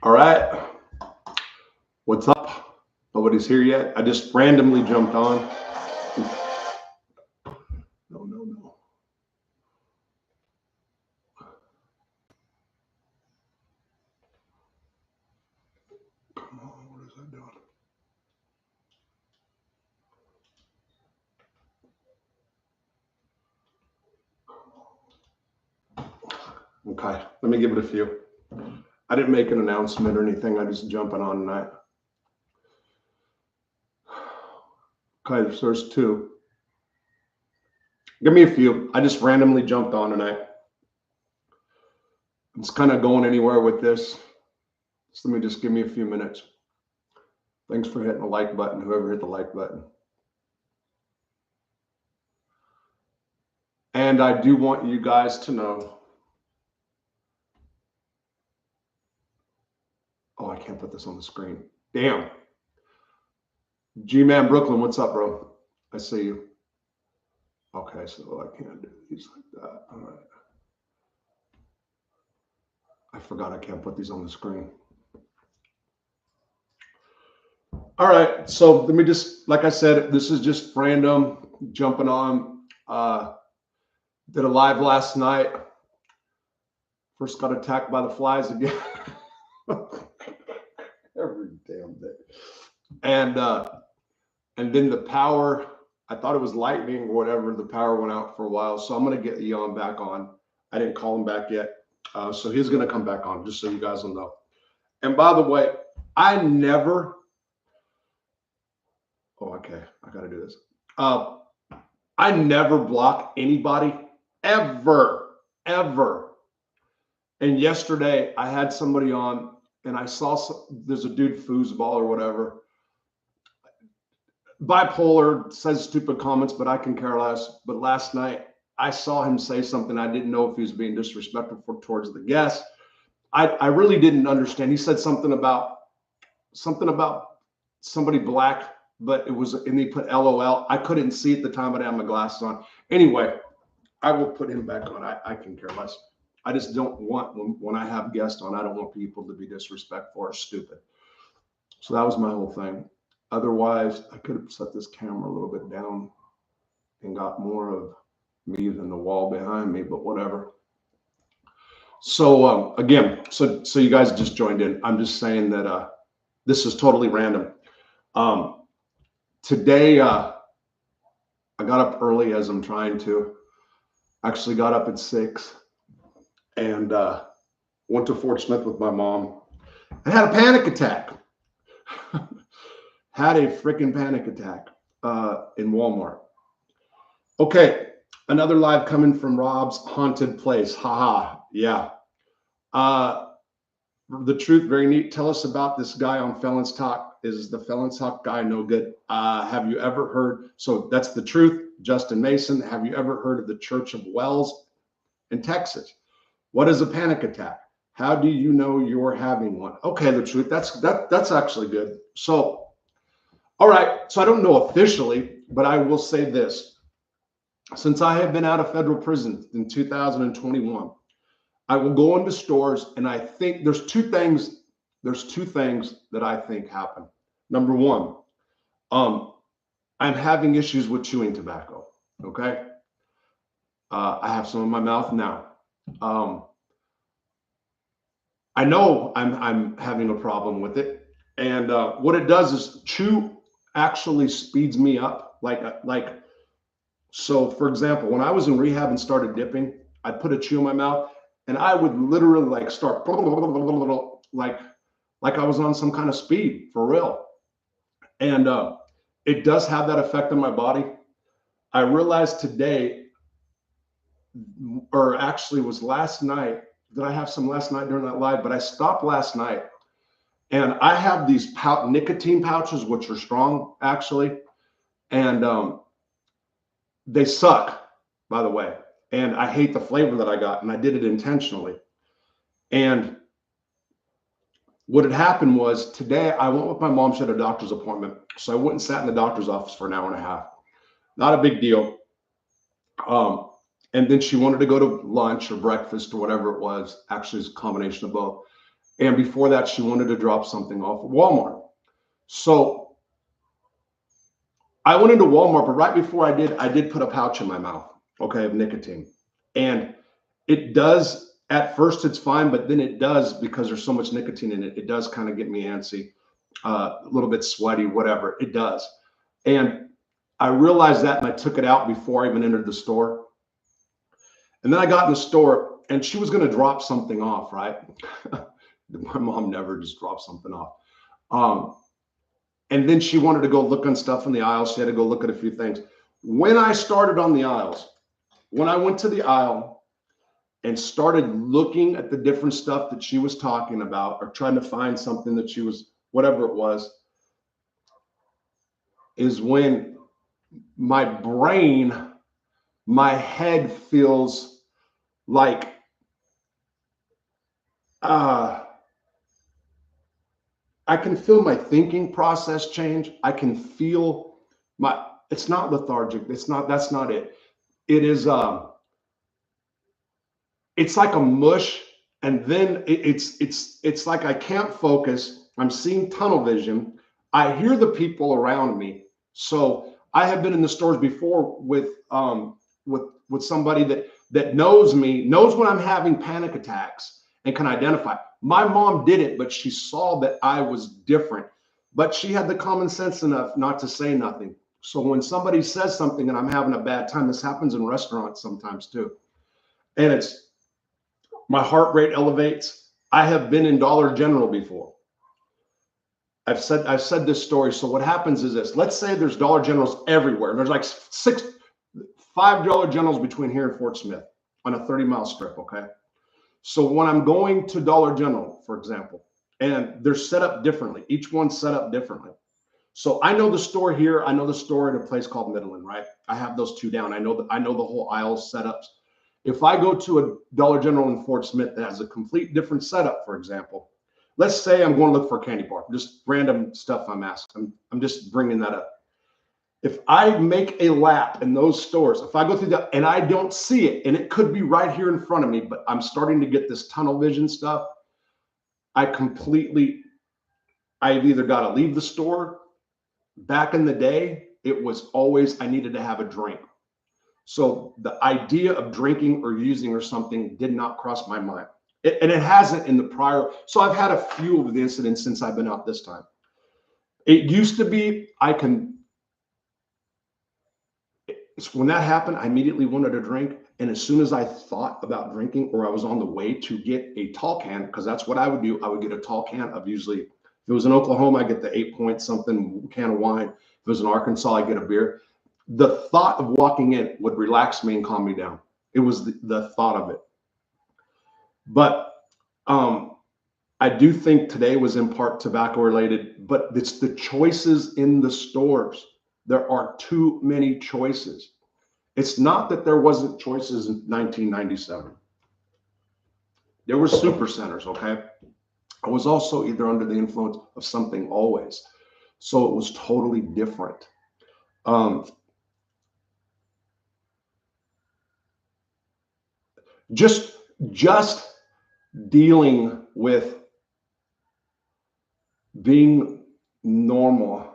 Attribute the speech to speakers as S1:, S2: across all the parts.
S1: All right. What's up? Nobody's here yet. I just randomly jumped on. No. Come on, what is that doing? Okay, let me give it a few. I didn't make an announcement or anything. I just jumping on tonight. Okay, so there's two. Give me a few. I just randomly jumped on tonight. It's kind of going anywhere with this. So let me just give me a few minutes. Thanks for hitting the like button, whoever hit the like button. And I do want you guys to know. Oh, I can't put this on the screen. Damn. G-Man Brooklyn, what's up, bro? I see you. Okay, so I can't do these like that. All right. I forgot I can't put these on the screen. All right, so let me just, like I said, this is just random jumping on. Did a live last night. First got attacked by the flies again. Every damn day. And then the power, I thought it was lightning or whatever. The power went out for a while. So I'm going to get Eon back on. I didn't call him back yet. So he's going to come back on, just so you guys will know. And by the way, I never, oh, okay, I got to do this. I never block anybody, ever. And yesterday I had somebody on and I saw there's a dude, foosball or whatever, bipolar, says stupid comments, but I can care less. But last night I saw him say something. I didn't know if he was being disrespectful towards the guest. I really didn't understand. He said something about somebody black, but it was, and he put LOL. I couldn't see at the time, but I had my glasses on. Anyway, I will put him back on. I can care less. I just don't want, when I have guests on, I don't want people to be disrespectful or stupid. So that was my whole thing. Otherwise, I could have set this camera a little bit down and got more of me than the wall behind me, but whatever. So again, so you guys just joined in. I'm just saying that this is totally random. Today, I got up early as I'm trying to. Actually got up at 6 and went to Fort Smith with my mom. I had a panic attack. Had a freaking panic attack in Walmart. Okay, another live coming from Rob's haunted place. Haha, yeah. The truth, very neat. Tell us about this guy on Felons Talk. Is the Felons Talk guy no good? Have you ever heard? So that's the truth. Justin Mason, have you ever heard of the Church of Wells in Texas? What is a panic attack? How do you know you're having one? Okay, the truth. That's actually good. So, all right. So I don't know officially, but I will say this. Since I have been out of federal prison in 2021, I will go into stores, and I think there's two things that I think happen. Number one, I'm having issues with chewing tobacco. Okay. I have some in my mouth now. I know I'm having a problem with it. And what it does is chew actually speeds me up. So for example, when I was in rehab and started dipping, I'd put a chew in my mouth and I would literally like start like I was on some kind of speed for real. And it does have that effect on my body. I realized today, or actually was last night, did I have some last night during that live, but I stopped last night. And I have these nicotine pouches, which are strong actually. And they suck, by the way. And I hate the flavor that I got, and I did it intentionally. And what had happened was today I went with my mom. She had a doctor's appointment. So I went and sat in the doctor's office for an hour and a half. Not a big deal. And then she wanted to go to lunch or breakfast or whatever it was. Actually, it's a combination of both. And before that, she wanted to drop something off at Walmart. So I went into Walmart, but right before I did put a pouch in my mouth, okay, of nicotine. And it does, at first it's fine, but then it does, because there's so much nicotine in it, it does kind of get me antsy, a little bit sweaty, whatever, it does. And I realized that, and I took it out before I even entered the store. And then I got in the store, and she was going to drop something off, right? My mom never just drops something off. And then she wanted to go look on stuff in the aisles. She had to go look at a few things. When I started on the aisles, when I went to the aisle and started looking at the different stuff that she was talking about, or trying to find something that she was, whatever it was, is when my brain, my head feels like, I can feel my thinking process change. I can feel my, it's not lethargic. It's not, that's not it. It is, it's like a mush. And then it's like I can't focus. I'm seeing tunnel vision. I hear the people around me. So I have been in the stores before with somebody that knows me, knows when I'm having panic attacks, and can identify. My mom did it, but she saw that I was different, but she had the common sense enough not to say nothing. So when somebody says something and I'm having a bad time, this happens in restaurants sometimes too, and it's, my heart rate elevates. I have been in Dollar General before. I've said this story. So what happens is this: let's say there's Dollar Generals everywhere. There's like 5 Dollar Generals between here and Fort Smith on a 30-mile strip. Okay. So when I'm going to Dollar General, for example, and they're set up differently, each one's set up differently. So I know the store here. I know the store at a place called Midland, right? I have those two down. I know the whole aisle setups. If I go to a Dollar General in Fort Smith that has a complete different setup, for example, let's say I'm going to look for a candy bar, just random stuff I'm asking. I'm just bringing that up. If I make a lap in those stores, if I go through that and I don't see it, and it could be right here in front of me, but I'm starting to get this tunnel vision stuff, I've either got to leave the store. Back in the day, it was always, I needed to have a drink. So the idea of drinking or using or something did not cross my mind. And it hasn't in the prior. So I've had a few of the incidents since I've been out this time. It used to be, when that happened, I immediately wanted a drink. And as soon as I thought about drinking, or I was on the way to get a tall can, because that's what I would do, I would get a tall can of, usually, if it was in Oklahoma, I get the 8 point something can of wine. If it was in Arkansas, I get a beer. The thought of walking in would relax me and calm me down. It was the thought of it. But I do think today was in part tobacco related, but it's the choices in the stores. There are too many choices. It's not that there wasn't choices in 1997. There were super centers, okay? I was also either under the influence of something always. So it was totally different. Just dealing with being normal.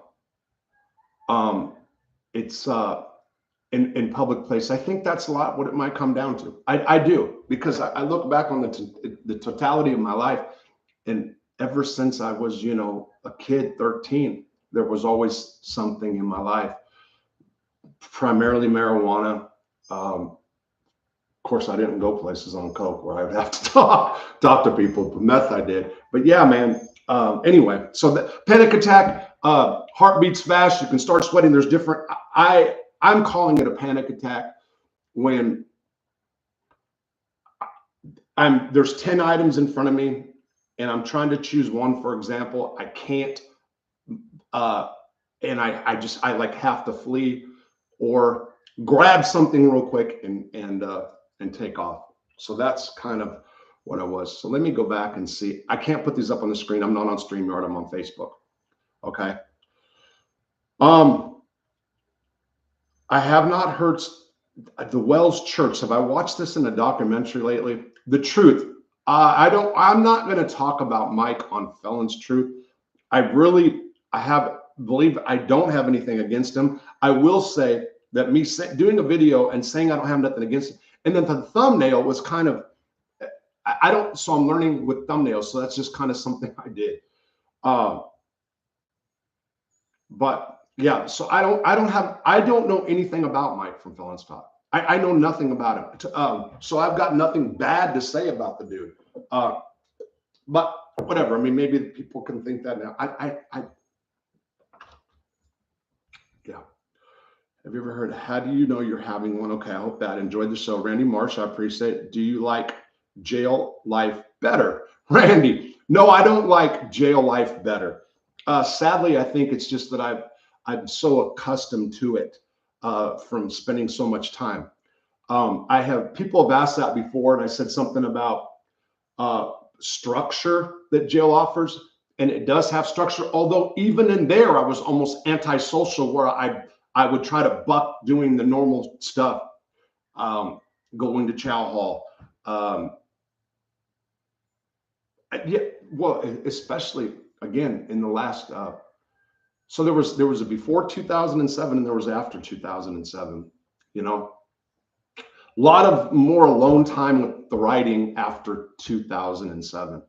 S1: It's in public place. I think that's a lot what it might come down to. I do, because I look back on the totality of my life, and ever since I was, a kid, 13, there was always something in my life, primarily marijuana. Of course, I didn't go places on coke where I'd have to talk to people, but meth I did. But yeah, man. Anyway, so the panic attack, heart beats fast, you can start sweating. There's different, I'm calling it a panic attack when there's 10 items in front of me and I'm trying to choose one, for example. I can't, and I like have to flee or grab something real quick and take off. So that's kind of what I was. So let me go back and see. I can't put these up on the screen. I'm not on StreamYard. I'm on Facebook. Okay. I have not heard the Wells Church. Have I watched this in a documentary lately? The truth. I'm not going to talk about Mike on Felon's Truth. I don't have anything against him. I will say that doing a video and saying I don't have nothing against him, and then the thumbnail was kind of, I don't, so I'm learning with thumbnails. So that's just kind of something I did. But yeah, so I don't know anything about Mike from Felon's Talk. I know nothing about him. So I've got nothing bad to say about the dude. But whatever. I mean, maybe people can think that now. Yeah. Have you ever heard, how do you know you're having one? Okay, I hope that. Enjoyed the show. Randy Marsh, I appreciate it. Do you like jail life better? Randy, no, I don't like jail life better. Sadly, I think it's just that I'm so accustomed to it from spending so much time. People have asked that before, and I said something about structure that jail offers, and it does have structure. Although even in there, I was almost antisocial, where I would try to buck doing the normal stuff, going to chow hall. Yeah, well, especially again in the last. So there was a before 2007 and there was after 2007. You know, a lot of more alone time with the writing after 2007.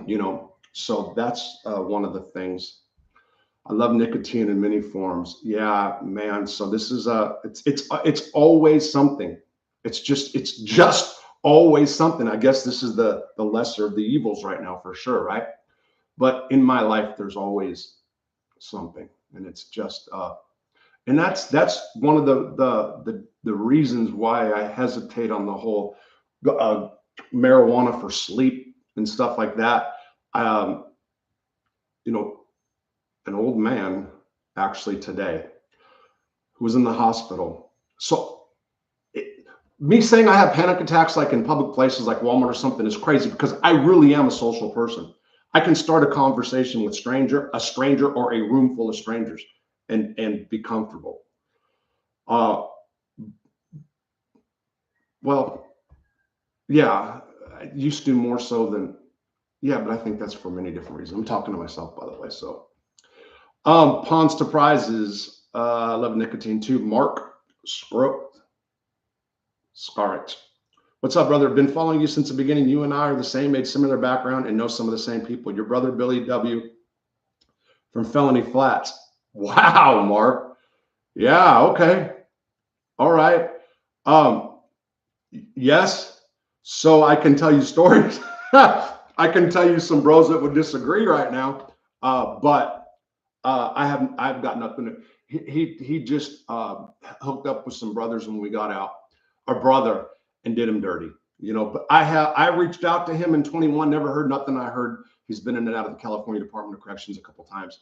S1: You know, so that's one of the things. I love nicotine in many forms. Yeah, man. So this is it's always something. It's just always something. I guess this is the lesser of the evils right now, for sure, right? But in my life, there's always something, and it's just and that's one of the reasons why I hesitate on the whole marijuana for sleep and stuff like that. You know, an old man actually today who was in the hospital. So me saying I have panic attacks like in public places like Walmart or something is crazy, because I really am a social person. I can start a conversation with a stranger or a room full of strangers and be comfortable. Well, yeah, I used to more so than, yeah, but I think that's for many different reasons. I'm talking to myself, by the way. So Pawns to Prizes, I love nicotine too. Mark Scarrett. What's up, brother? Been following you since the beginning. You and I are the same age, similar background, and know some of the same people. Your brother, Billy W. from Felony Flats. Wow, Mark. Yeah, okay. All right. Yes. So I can tell you stories. I can tell you some bros that would disagree right now. But I've got nothing. He just hooked up with some brothers when we got out, our brother, and did him dirty, you know. But I reached out to him in 21, never heard nothing. I heard he's been in and out of the California Department of Corrections a couple times.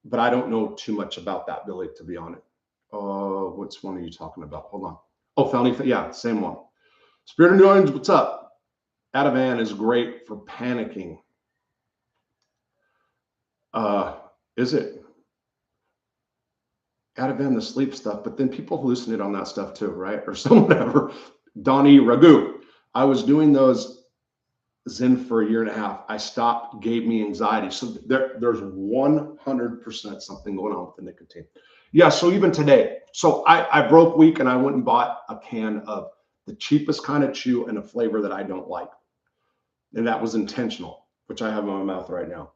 S1: But I don't know too much about that, Billy, to be honest. Which one are you talking about? Hold on. Oh, Felony, yeah, same one. Spirit of New Orleans, what's up? Ativan is great for panicking. Is it? Ativan, the sleep stuff, but then people hallucinate on that stuff too, right? Or some whatever. Donnie Ragu. I was doing those Zen for a year and a half. I stopped, gave me anxiety. So there's 100% something going on with the nicotine. Yeah, so even today, so I broke week and I went and bought a can of the cheapest kind of chew and a flavor that I don't like. And that was intentional, which I have in my mouth right now.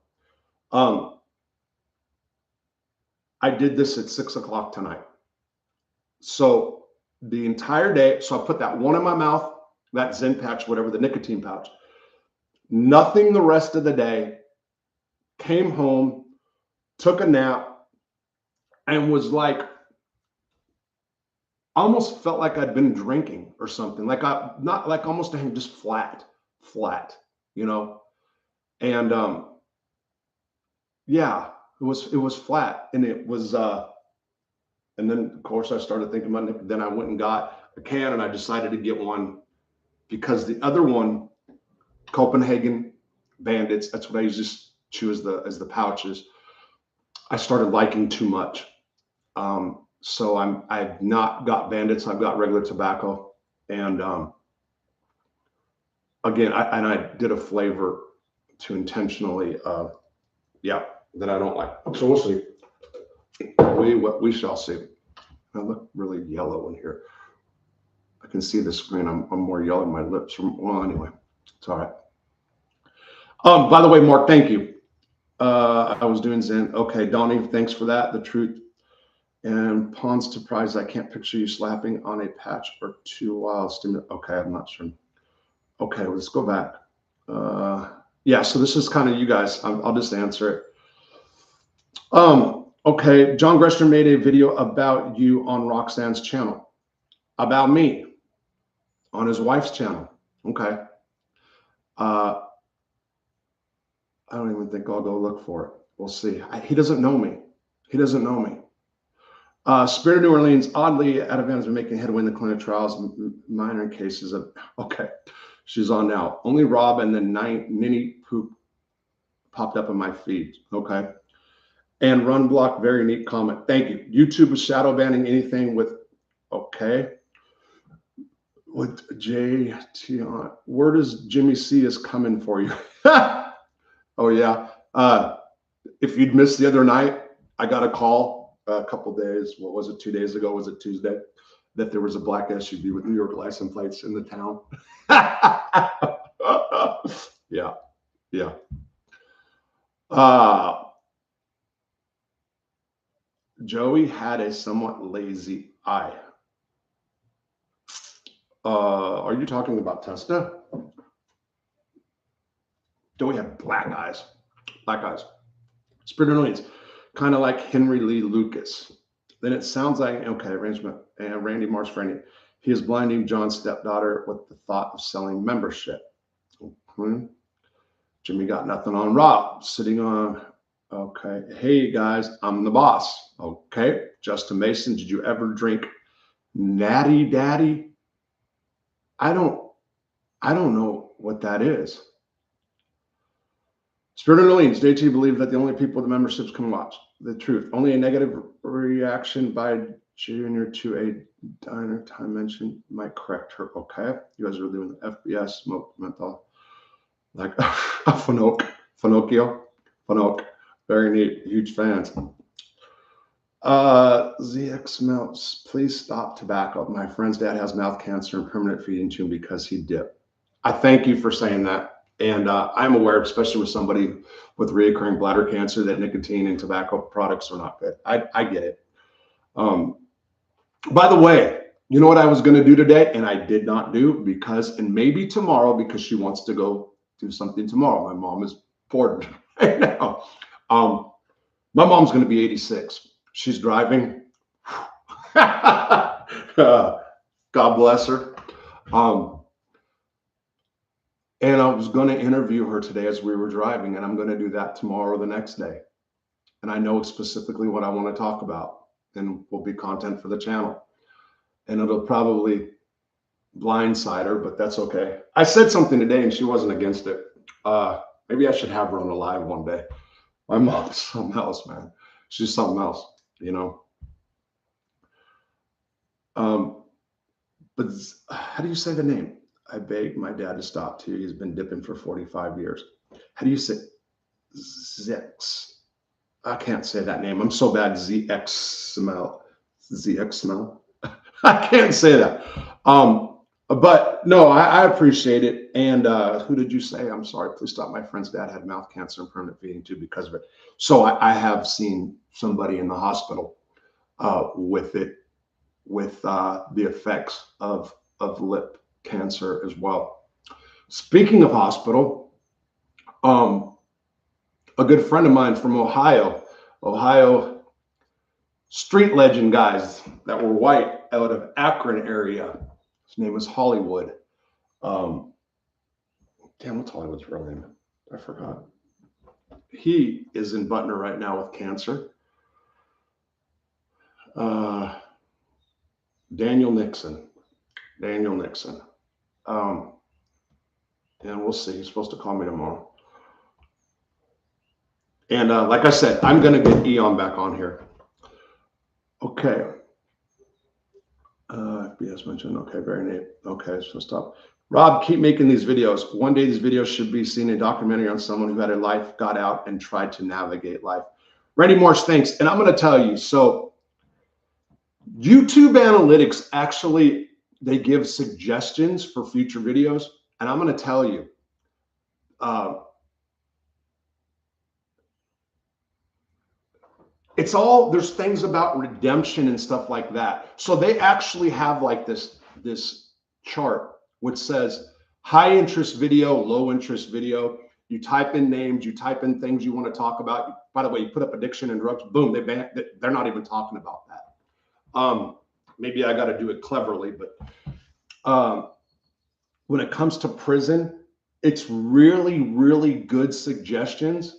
S1: I did this at 6 o'clock tonight. So the entire day, so I put that one in my mouth, that Zen patch, whatever, the nicotine pouch. Nothing the rest of the day. Came home, took a nap, and was like, almost felt like I'd been drinking or something. Like not like almost just flat, you know? And yeah, it was flat, and it was and then of course I started thinking about it. Then I went and got a can, and I decided to get one because the other one, Copenhagen Bandits, that's what I used to chew as the pouches, I started liking too much. So I've not got Bandits, I've got regular tobacco, and again, I did a flavor to intentionally, that I don't like. So we'll see. We shall see. I look really yellow in here. I can see the screen. I'm more yellow in my lips. Well, anyway, it's all right. By the way, Mark, thank you. I was doing Zen. Okay, Donnie, thanks for that. The truth. And Pawn's surprised I can't picture you slapping on a patch or two while stimulating. Okay, I'm not sure. Okay, let's go back. Yeah, so this is kind of you guys. I'll just answer it. Okay, John Gresham made a video about you on Roxanne's channel, about me on his wife's channel. Okay. I don't even think I'll go look for it. We'll see. He doesn't know me. He doesn't know me. Spirit of New Orleans, oddly, Ativan has been making headway in the clinical trials, minor cases of, okay, she's on now. Only Rob and then Ninny Poop popped up in my feed. Okay. And Run Block, very neat comment. Thank you. YouTube is shadow banning anything with, okay. With JT on. Where does Jimmy C is coming for you? Oh, yeah. If you'd missed the other night, I got a call a couple days. What was it? 2 days ago? Was it Tuesday? That there was a black SUV with New York license plates in the town. Yeah. Yeah. Joey had a somewhat lazy eye. Are you talking about Testa? Joey had black eyes. Black eyes. Spirit of Millions, kind of like Henry Lee Lucas. Then it sounds like, okay, arrangement. And Randy Marsh Randy. He is blinding John's stepdaughter with the thought of selling membership. Okay. Jimmy got nothing on Rob. Sitting on, okay. Hey guys, I'm the boss. Okay. Justin Mason, did you ever drink Natty Daddy? I don't know what that is. Spirit of Millions, JT believe that the only people with memberships can watch the truth. Only a negative reaction by Junior to a diner time mention might correct her. Okay. You guys are doing the FBS smoke menthol. Like Finocchio. Very neat. Huge fans. ZX Melts, please stop tobacco. My friend's dad has mouth cancer and permanent feeding tube because he dipped. I thank you for saying that. And I'm aware, especially with somebody with recurring bladder cancer, that nicotine and tobacco products are not good. I get it. By the way, you know what I was going to do today? And I did not do and maybe tomorrow, because she wants to go do something tomorrow. My mom is bored right now. My mom's going to be 86. She's driving. God bless her. And I was going to interview her today as we were driving, and I'm going to do that tomorrow or the next day. And I know specifically what I want to talk about, and will be content for the channel. And it'll probably blindside her, but that's okay. I said something today and she wasn't against it. Maybe I should have her on the live one day. My mom's something else, man. She's something else, you know. But how do you say the name? I begged my dad to stop too. He's been dipping for 45 years. How do you say Zex? I can't say that name. I'm so bad. ZX smell. I can't say that. But no, I appreciate it. And who did you say? I'm sorry. Please stop. My friend's dad had mouth cancer and permanent feeding tube because of it. So I have seen somebody in the hospital with it, with the effects of lip cancer as well. Speaking of hospital, a good friend of mine from Ohio street legend guys that were white out of Akron area. His name was Hollywood. Damn, what's Hollywood's real name? I forgot. He is in Butner right now with cancer. Daniel Nixon. And we'll see. He's supposed to call me tomorrow. And like I said, I'm going to get Eon back on here. Okay. FBS mentioned. Okay, very neat. Okay, so stop. Rob, keep making these videos. One day these videos should be seen in a documentary on someone who had a life, got out, and tried to navigate life. Randy Morse, thanks. And I'm going to tell you, so YouTube analytics actually, they give suggestions for future videos. And I'm going to tell you, it's all, there's things about redemption and stuff like that. So they actually have like this chart which says high interest video, low interest video. You type in names, you type in things you want to talk about. By the way, you put up addiction and drugs, boom, they're not even talking about that. Maybe I got to do it cleverly, but when it comes to prison, it's really, really good suggestions.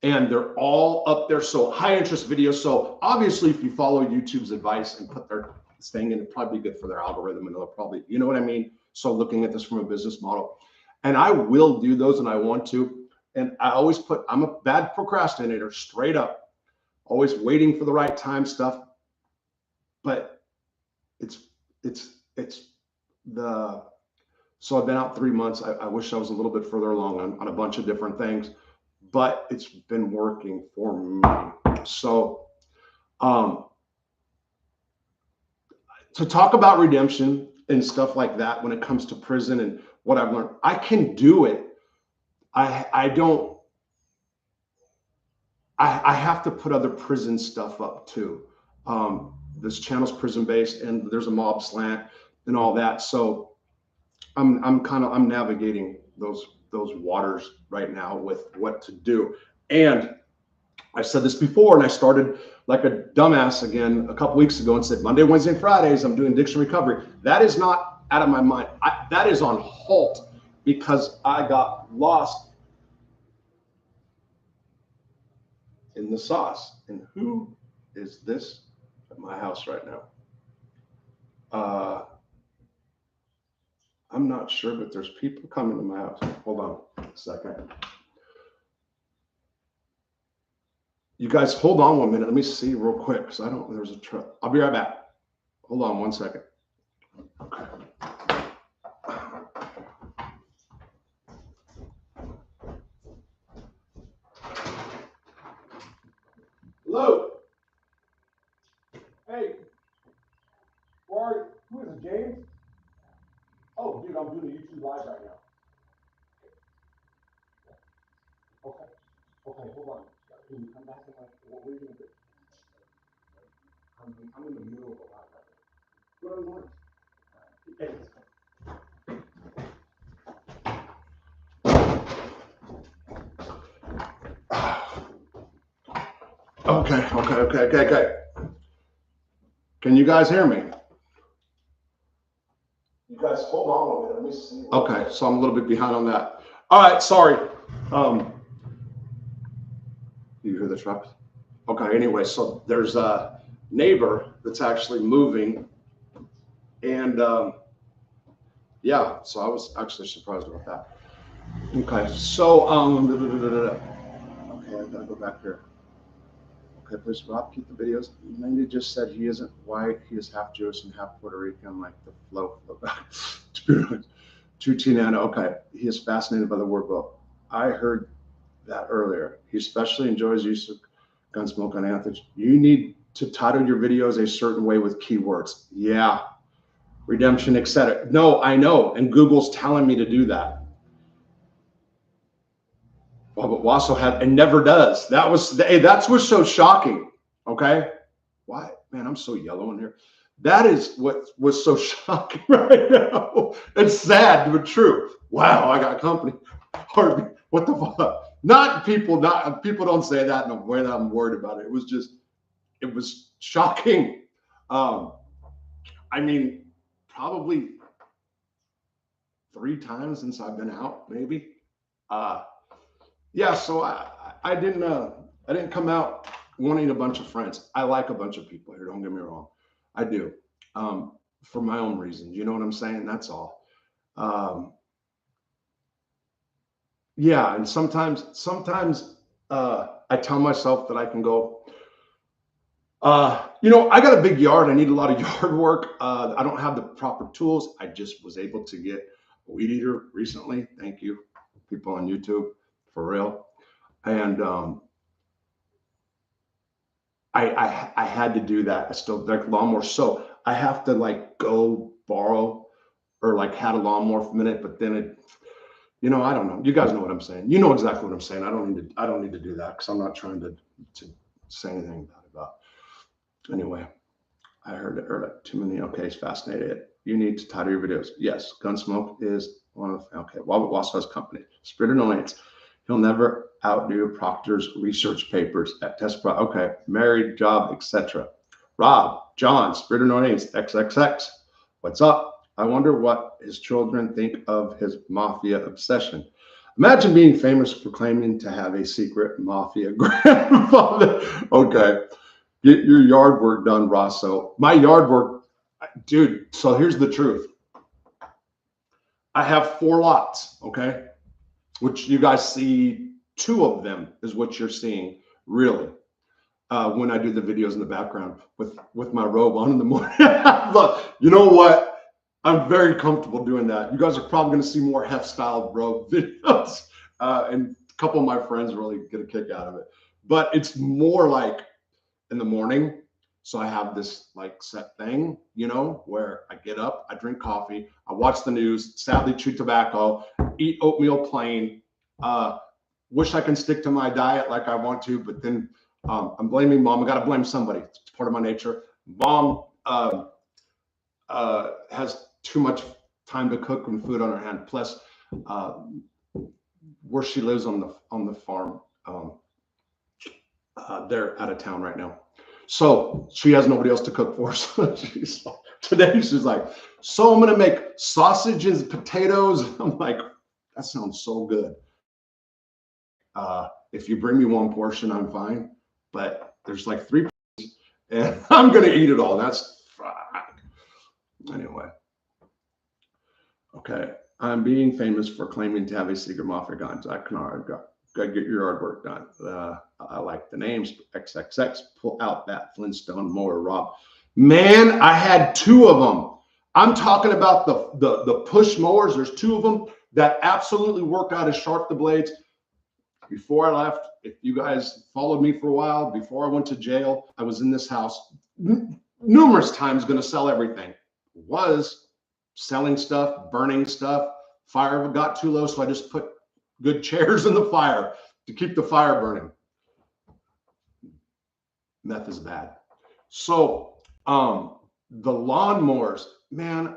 S1: And they're all up there. So high interest videos. So obviously, if you follow YouTube's advice and put their thing in, it'd probably be good for their algorithm, and they'll probably, you know what I mean? So looking at this from a business model, and I will do those, and I want to. And I always put, I'm a bad procrastinator, straight up, always waiting for the right time stuff. But it's the, so I've been out 3 months. I wish I was a little bit further along on a bunch of different things, but it's been working for me. So to talk about redemption and stuff like that when it comes to prison and what I've learned, I can do it. I have to put other prison stuff up too. This channel's prison based, and there's a mob slant and all that. So I'm navigating those waters right now with what to do. And I said this before, and I started like a dumbass again a couple weeks ago and said Monday, Wednesday, and Fridays I'm doing addiction recovery. That is not out of my mind. That is on halt because I got lost in the sauce. And who is this at my house right now? I'm not sure, but there's people coming to my house. Hold on a second. You guys hold on 1 minute. Let me see real quick because I don't, there's a truck. I'll be right back. Hold on 1 second. Okay. Hello. Hey. Where are you? Who is it, James? Oh, dude, I'm doing a YouTube live right now. Okay. Okay, hold on. Can you come back and like, what were you gonna do? I'm in the middle of a live right now. What do you want? Hey, Okay. Can you guys hear me? You guys hold on a minute. Let me see. Okay, so I'm a little bit behind on that. All right, sorry. You hear the trucks? Okay, anyway, so there's a neighbor that's actually moving, and yeah, so I was actually surprised about that. Okay, so okay, I gotta go back here. Okay, please, Rob, keep the videos. Mandy just said he isn't white, he is half Jewish and half Puerto Rican, like the flow back. To T-Nano, okay, he is fascinated by the word book. I heard that earlier. He especially enjoys use of Gunsmoke on anthems. You need to title your videos a certain way with keywords. Yeah, redemption, etc. No, I know, and Google's telling me to do that. Well, but Wasso had and never does. That was that's what's so shocking. Okay, why, man? I'm so yellow in here. That is what was so shocking right now. It's sad but true. Wow, I got company. Hardly. What the fuck? Not people don't say that in a way that I'm worried about it. It was just, it was shocking. I mean, probably 3 times since I've been out, maybe. Yeah, so I didn't come out wanting a bunch of friends. I like a bunch of people here, don't get me wrong. I do. For my own reasons. You know what I'm saying? That's all. Yeah, and sometimes I tell myself that I can go I got a big yard. I need a lot of yard work. I don't have the proper tools. I just was able to get a weed eater recently. Thank you, people on YouTube, for real. And I had to do that. I still like lawnmower, so I have to like go borrow or like had a lawnmower for a minute, but then I don't know. You guys know what I'm saying. You know exactly what I'm saying. I don't need to do that because I'm not trying to say anything bad about. Anyway, I heard it too many. Okay, it's fascinated. You need to title your videos. Yes, Gunsmoke is one of the, okay. Robert Wassau's company. Spirit Annoyance. He'll never outdo Proctor's research papers at Test Pro. Okay, married, job, etc. Rob, John, Spirit Annoyance, XXX. What's up? I wonder what his children think of his mafia obsession. Imagine being famous for claiming to have a secret mafia grandfather. Okay. Get your yard work done, Rosso. My yard work, dude. So here's the truth. I have 4 lots, okay? Which you guys see 2 of them is what you're seeing, really. When I do the videos in the background with my robe on in the morning. But you know what? I'm very comfortable doing that. You guys are probably going to see more Hef-style robe videos. And a couple of my friends really get a kick out of it. But it's more like in the morning. So I have this like set thing, where I get up, I drink coffee, I watch the news, sadly chew tobacco, eat oatmeal plain. Wish I can stick to my diet like I want to, but then I'm blaming mom. I got to blame somebody. It's part of my nature. Mom has too much time to cook and food on her hand. Plus, where she lives on the farm, they're out of town right now. So she has nobody else to cook for. So today she's like, so I'm going to make sausages, potatoes. I'm like, that sounds so good. If you bring me 1 portion, I'm fine. But there's like 3 portions and I'm going to eat it all. That's fine. Anyway. Okay. I'm being famous for claiming to have a secret mafia gun. I can get your yard work done. I like the names. XXX. Pull out that Flintstone mower, Rob. Man, I had 2 of them. I'm talking about the push mowers. There's 2 of them that absolutely worked out as sharp the blades. Before I left, if you guys followed me for a while, before I went to jail, I was in this house numerous times going to sell everything. Was selling stuff, burning stuff. Fire got too low, so I just put good chairs in the fire to keep the fire burning. Meth is bad. So the lawnmowers, man,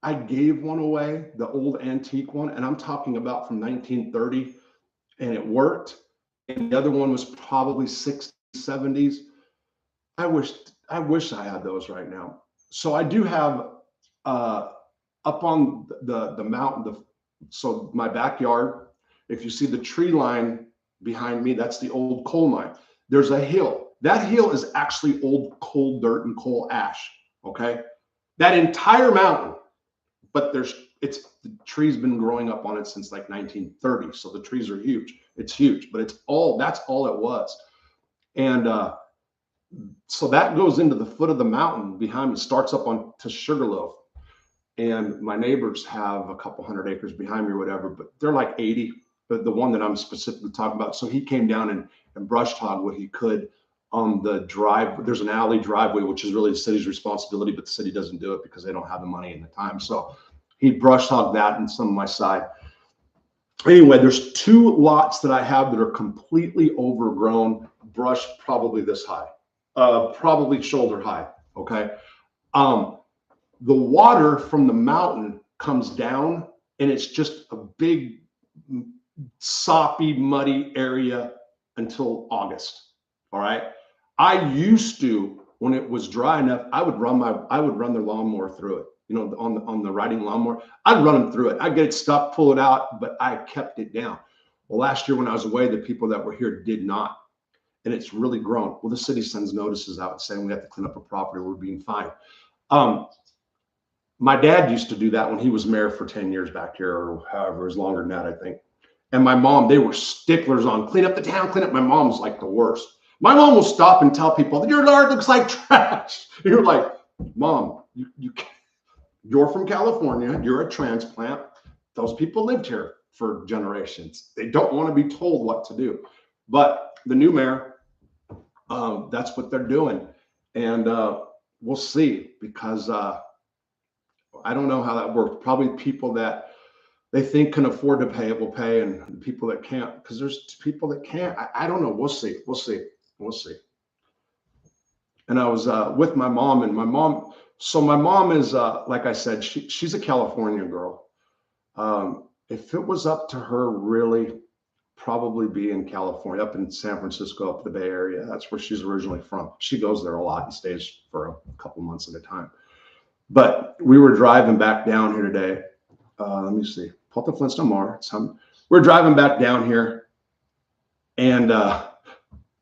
S1: I gave one away, the old antique one, and I'm talking about from 1930, and it worked. And the other one was probably 60s, 70s. I wish I had those right now. So I do have up on the mountain, so my backyard, if you see the tree line behind me, that's the old coal mine. There's a hill. That hill is actually old coal dirt and coal ash. Okay, that entire mountain, but the tree's been growing up on it since like 1930. So the trees are huge. It's huge, but that's all it was. And so that goes into the foot of the mountain behind me, starts up on to Sugarloaf. And my neighbors have a couple 100 acres behind me or whatever, but they're like 80. But the one that I'm specifically talking about, so he came down and brush hogged what he could on the drive. There's an alley driveway, which is really the city's responsibility, but the city doesn't do it because they don't have the money and the time. So he brush hogged that and some of my side. Anyway, there's 2 lots that I have that are completely overgrown, brush probably this high, probably shoulder high. Okay. The water from the mountain comes down and it's just a big soppy, muddy area until August. All right. I used to, when it was dry enough, I would run the lawnmower through it. On the riding lawnmower, I'd run them through it. I'd get it stuck, pull it out, but I kept it down. Well, last year when I was away, the people that were here did not. And it's really grown. Well, the city sends notices out saying we have to clean up a property. We're being fined. My dad used to do that when he was mayor for 10 years back here, or however, it was longer than that, I think. And my mom, they were sticklers on clean up the town, clean up. My mom's like the worst. My mom will stop and tell people, your lard looks like trash. You're like, Mom, you're from California. You're a transplant. Those people lived here for generations. They don't want to be told what to do. But the new mayor, that's what they're doing. And we'll see, because I don't know how that works. Probably people that they think can afford to pay it will pay, and the people that can't, because there's people that can't. I don't know. We'll see. We'll see. We'll see. And I was with my mom, and my mom. So my mom is, like I said, she's a California girl. If it was up to her, really, probably be in California, up in San Francisco, up the Bay Area. That's where she's originally from. She goes there a lot and stays for a couple months at a time. But we were driving back down here today. Let me see. Pull up the Flintstone Mar. We're driving back down here, and I'm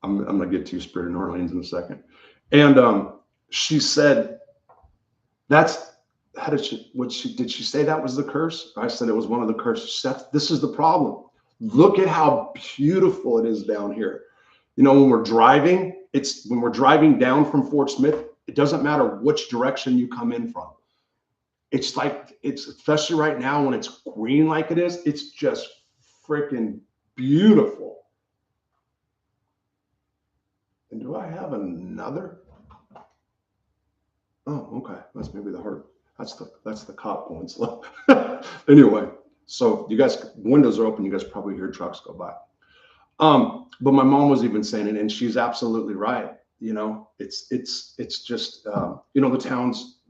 S1: gonna get to Spirit of New Orleans in a second. And she said, "That's how did she say that was the curse?" I said it was one of the curses. This is the problem. Look at how beautiful it is down here. You know, when we're driving down from Fort Smith, it doesn't matter which direction you come in from. It's like, especially right now when it's green like it is, it's just freaking beautiful. And do I have another? Oh, okay. That's maybe the heart. That's the cop going slow. Anyway, so you guys, windows are open. You guys probably hear trucks go by. But my mom was even saying it, and she's absolutely right. You know, it's just you know, the town's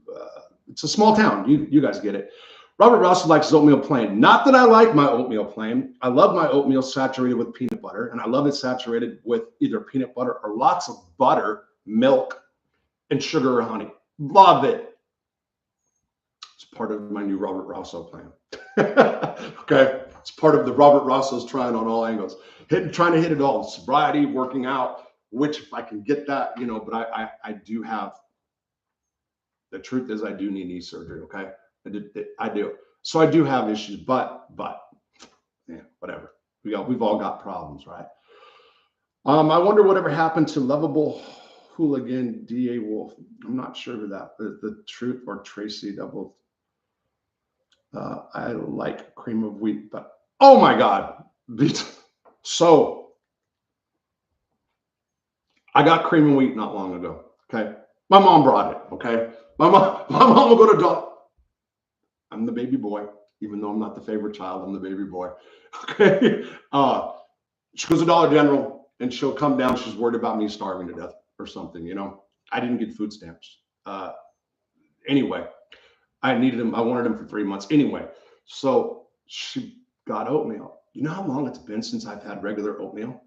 S1: it's a small town. You guys get it. Robert Russell likes his oatmeal plain. Not that I like my oatmeal plain. I love my oatmeal saturated with peanut butter, and I love it saturated with either peanut butter or lots of butter, milk, and sugar or honey. Love it. It's part of my new Robert Rosso plan. Okay, it's part of the Robert Rosso's trying on all angles, trying to hit it all: sobriety, working out. Which, if I can get that, you know, but I do have. The truth is, I do need knee surgery. Okay, I do. So I do have issues, but yeah, whatever. We've all got problems, right? I wonder whatever happened to lovable hooligan D.A. Wolf. I'm not sure who that is. The truth or Tracy Double. I like cream of wheat, but oh my God. So I got cream of wheat not long ago. Okay. My mom brought it. Okay. My mom will go to dog. I'm the baby boy, even though I'm not the favorite child. I'm the baby boy. Okay. She goes to Dollar General and she'll come down. She's worried about me starving to death or something. You know, I didn't get food stamps. Anyway, I needed them. I wanted them for 3 months. Anyway, so she got oatmeal. You know how long it's been since I've had regular oatmeal?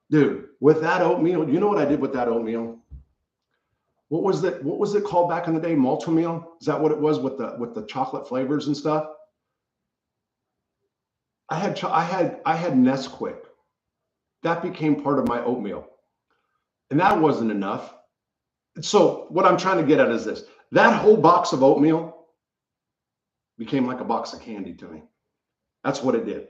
S1: Dude, with that oatmeal, you know what I did with that oatmeal? What was it called back in the day? Maltomeal? Is that what it was with the chocolate flavors and stuff? I had Nesquik. That became part of my oatmeal. And that wasn't enough. So what I'm trying to get at is this. That whole box of oatmeal became like a box of candy to me. That's what it did.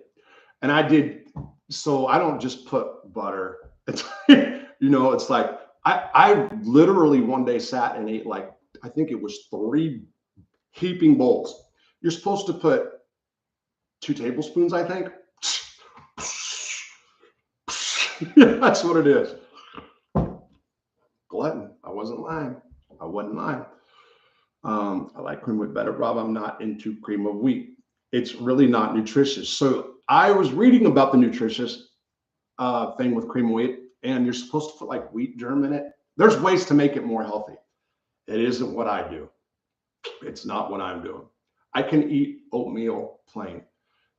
S1: And I did, so I don't just put butter. It's, you know, it's like, I literally one day sat and ate like, I think it was 3 heaping bowls. You're supposed to put 2 tablespoons, I think. That's what it is. Glutton. I wasn't lying. I wasn't lying. I like cream of wheat better, Rob. I'm not into cream of wheat. It's really not nutritious. So I was reading about the nutritious thing with cream of wheat, and you're supposed to put like wheat germ in it. There's ways to make it more healthy. It isn't what I do. It's not what I'm doing. I can eat oatmeal plain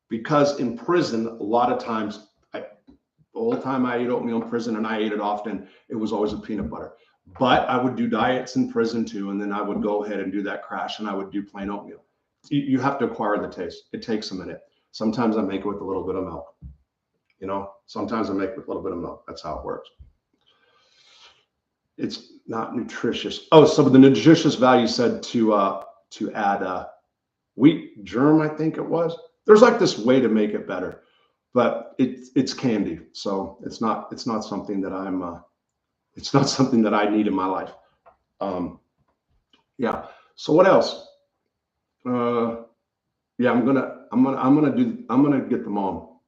S1: because in prison, a lot of times, the whole time I ate oatmeal in prison, and I ate it often, it was always with peanut butter. But I would do diets in prison too, and then I would go ahead and do that crash, and I would do plain oatmeal. You have to acquire the taste. It takes a minute. Sometimes I make it with a little bit of milk. You know, sometimes I make it with a little bit of milk. That's how it works. It's not nutritious. Oh, so the nutritious value said to add wheat germ, I think it was. There's like this way to make it better, but it's candy, so it's not something that I'm It's not something that I need in my life. Yeah. So what else? Yeah, I'm gonna get the mom.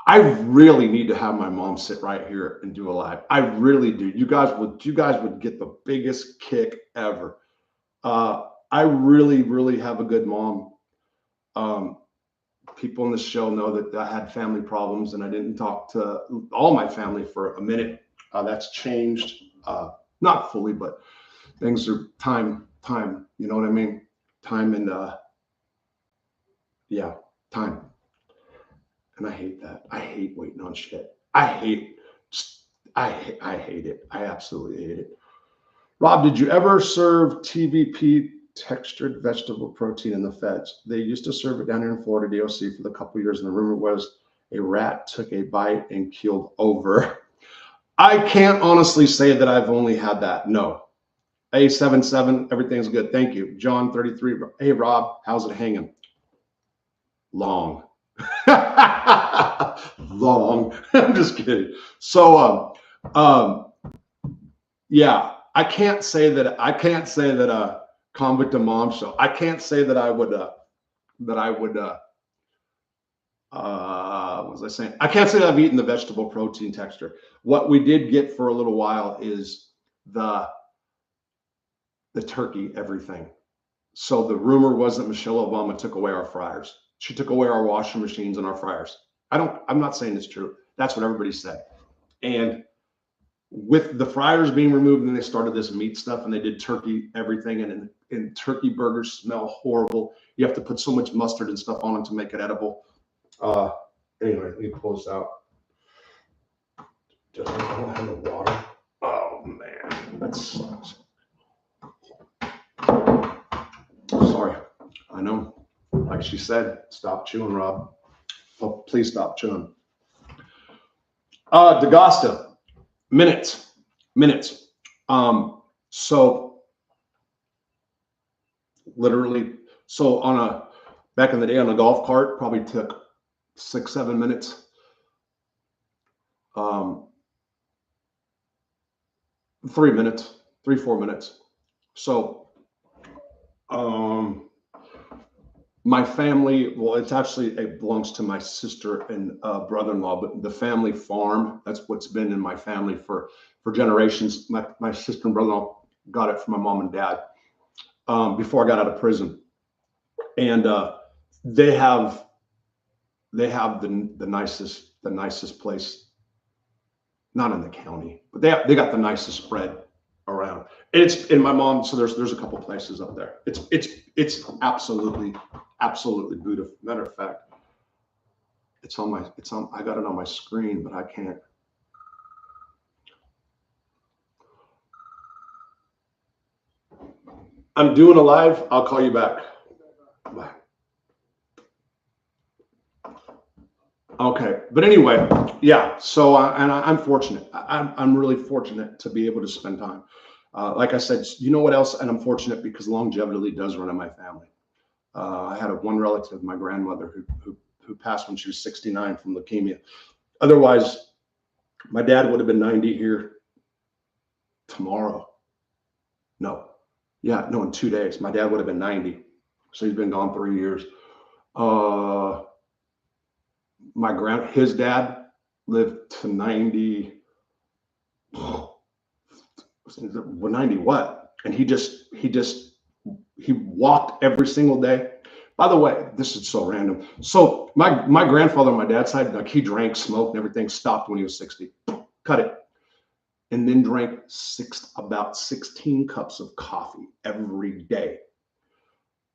S1: I really need to have my mom sit right here and do a live. I really do. You guys would get the biggest kick ever. I really have a good mom. People in the show know that I had family problems and I didn't talk to all my family for a minute. That's changed, not fully, but things are time, you know what I mean? Time and yeah, time. And I hate that. I hate waiting on shit. I hate it. I absolutely hate it. Rob, did you ever serve TVP, textured vegetable protein, in the feds? They used to serve it down here in Florida, DOC, for the couple of years, and the rumor was a rat took a bite and keeled over. I can't honestly say that I've only had that. No. A77, everything's good. Thank you. John 33. Hey, Rob, how's it hanging? Long. Long. I'm just kidding. So, yeah, I can't say that Convict to Mom show. I can't say that I would what was I saying? I can't say that I've eaten the vegetable protein texture. What we did get for a little while is the turkey everything. So the rumor was that Michelle Obama took away our fryers. She took away our washing machines and our fryers. I'm not saying it's true. That's what everybody said. And with the fryers being removed, and they started this meat stuff, and they did turkey everything, and turkey burgers smell horrible. You have to put so much mustard and stuff on them to make it edible. Anyway, let me close out. Just I don't have no water. Oh man, that sucks. Sorry. I know. Like she said, stop chewing, Rob. Oh, please stop chewing. D'Agosta, minutes. So literally, back in the day on a golf cart, probably took 6-7 minutes. 3 minutes, 3-4 minutes. So, my family, well, it belongs to my sister and brother-in-law, but the family farm, that's what's been in my family for generations. My sister and brother-in-law got it from my mom and dad before I got out of prison. And they have the nicest place, not in the county, but they got the nicest spread around. And it's in my mom. So there's a couple places up there. It's absolutely beautiful. Matter of fact, I got it on my screen, but I can't. I'm doing a live. I'll call you back. Bye. Okay, but anyway, yeah. So, and I'm fortunate. I'm really fortunate to be able to spend time. Like I said, you know what else? And I'm fortunate because longevity does run in my family. I had one relative, my grandmother, who passed when she was 69 from leukemia. Otherwise, my dad would have been 90 here tomorrow. In 2 days. My dad would have been 90. So he's been gone 3 years. His dad lived to 90. 90 what? And he walked every single day. By the way, this is so random. So my grandfather on my dad's side, like, he drank, smoked, and everything, stopped when he was 60. Cut it. And then drank about 16 cups of coffee every day.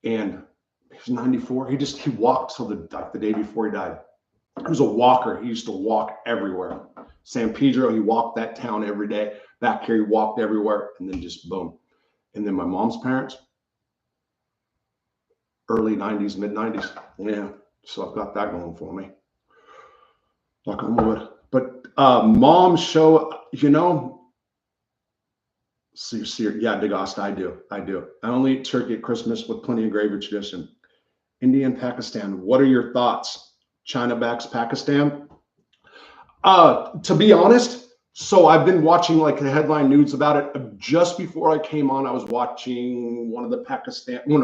S1: And he was 94. He walked till the day before he died. He was a walker. He used to walk everywhere. San Pedro, he walked that town every day. Back here, he walked everywhere, and then just boom. And then my mom's parents, early 90s, mid 90s. Yeah, so I've got that going for me. Knock on wood. But mom's show, yeah, D'Agosta, I do. I only eat turkey at Christmas with plenty of gravy tradition. India and Pakistan, what are your thoughts? China backs Pakistan. To be honest, So I've been watching like the headline news about it. Just before I came on, I was watching one of the Pakistanians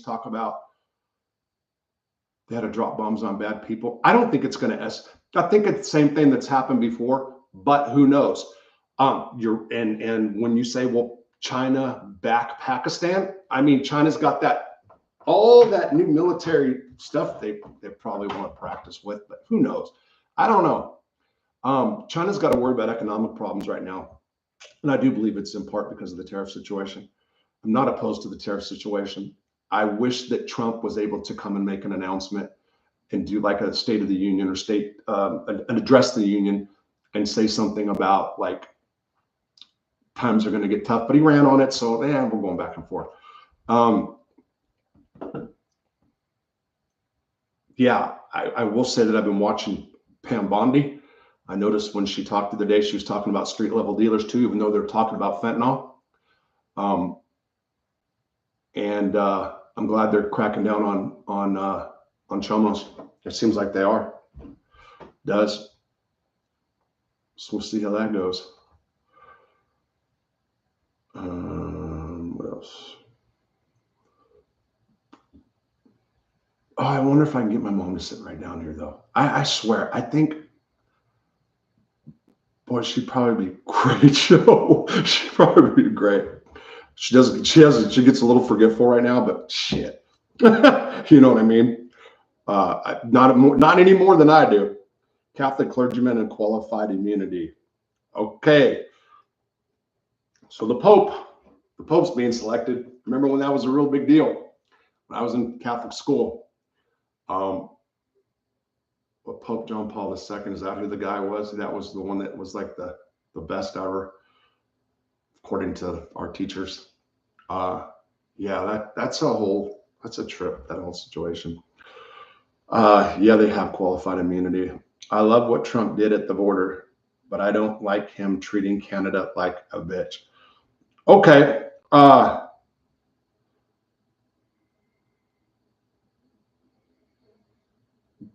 S1: talk about they had to drop bombs on bad people. I don't think it's going to I think it's the same thing that's happened before, but who knows? And when you say, well, China back Pakistan, I mean, China's got all that new military stuff they probably want to practice with, but who knows? I don't know. China's got to worry about economic problems right now. And I do believe it's in part because of the tariff situation. I'm not opposed to the tariff situation. I wish that Trump was able to come and make an announcement and do like a State of the Union or an address to the union and say something about like times are going to get tough, but he ran on it. So yeah, we're going back and forth. Yeah, I will say that I've been watching Pam Bondi. I noticed when she talked the other day, she was talking about street level dealers too, even though they're talking about fentanyl. And I'm glad they're cracking down on chomos. It seems like they are. Does. So we'll see how that goes. What else? Oh, I wonder if I can get my mom to sit right down here, though. I swear, I think, boy, she'd probably be a great show. She'd probably be great. She gets a little forgetful right now, but shit. You know what I mean? Not any more than I do. Catholic clergymen and qualified immunity. Okay. So the Pope's being selected. Remember when that was a real big deal? When I was in Catholic school. What Pope John Paul II, is that who the guy was? That was the one that was like the best ever, according to our teachers. Yeah, that's a trip, that whole situation. Yeah, they have qualified immunity. I love what Trump did at the border, but I don't like him treating Canada like a bitch. Okay.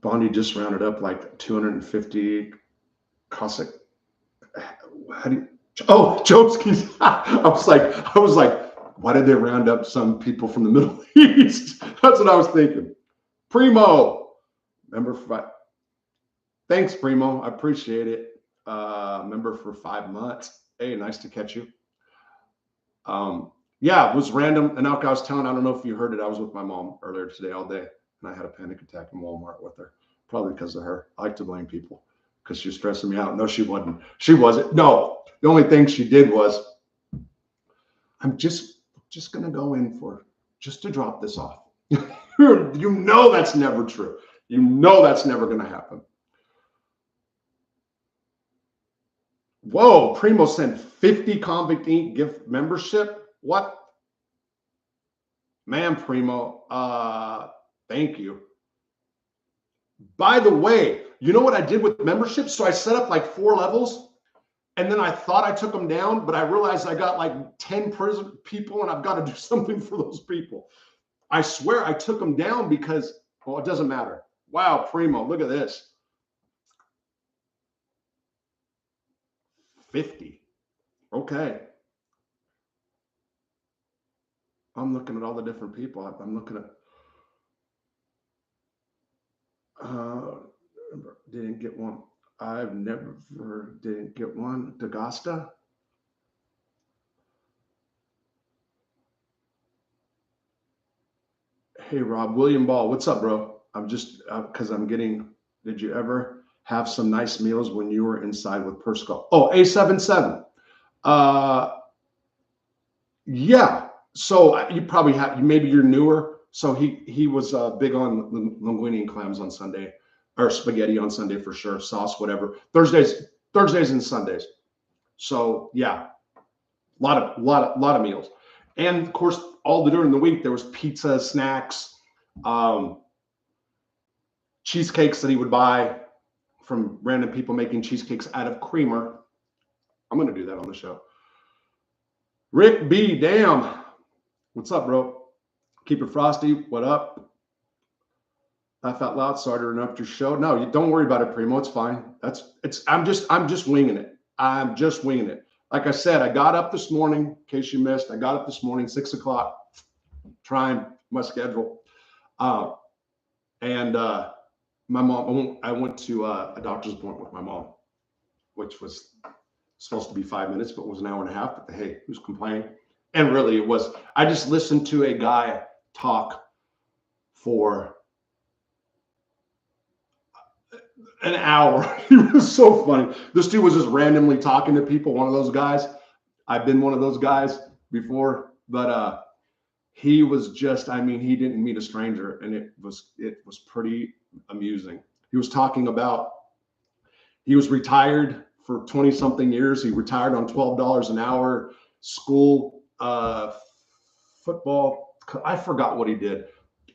S1: Bondi just rounded up like 250 Cossack. Jokeskis. I was like, why did they round up some people from the Middle East? That's what I was thinking. Primo, member for thanks, Primo. I appreciate it. Member for 5 months. Hey, nice to catch you. Yeah, it was random. And I was telling, I don't know if you heard it. I was with my mom earlier today all day, and I had a panic attack in Walmart with her, probably because of her. I like to blame people because she was stressing me out. No, she wasn't. She wasn't. No, the only thing she did was, I'm just going to go in just to drop this off. You know that's never true. You know that's never going to happen. Whoa, Primo sent 50 Convict Inc. gift membership. What? Man, Primo, thank you. By the way, you know what I did with membership? So I set up like 4 levels, and then I thought I took them down, but I realized I got like 10 prison people, and I've got to do something for those people. I swear I took them down because, well, it doesn't matter. Wow, Primo, look at this. 50. Okay. I'm looking at all the different people. I'm looking at, didn't get one. I've never didn't get one. D'Agasta. Hey, Rob, William Ball. What's up, bro? I'm just, because I'm getting, did you ever have some nice meals when you were inside with Persco? Oh, A77. Yeah. So you probably have, maybe you're newer. So he was big on linguine and clams on Sunday, or spaghetti on Sunday for sure, sauce, whatever. Thursdays and Sundays. So yeah, a lot of meals, and of course all during the week there was pizza, snacks, cheesecakes that he would buy from random people making cheesecakes out of creamer. I'm going to do that on the show. Rick B. Damn. What's up, bro? Keep it frosty. What up? Laugh out loud. Sorry to interrupt your show. No, you don't worry about it, Primo. It's fine. I'm just winging it. I'm just winging it. Like I said, I got up this morning, in case you missed, I got up this morning, 6 o'clock, trying my schedule. And my mom, I went to a doctor's appointment with my mom, which was supposed to be 5 minutes, but was an hour and a half. But hey, who's complaining? And really it was, I just listened to a guy talk for an hour. He was so funny. This dude was just randomly talking to people. One of those guys. I've been one of those guys before, but he was just, I mean, he didn't meet a stranger, and it was pretty amusing. He was talking about, he was retired for 20 something years. He retired on $12 an hour, school, football. I forgot what he did,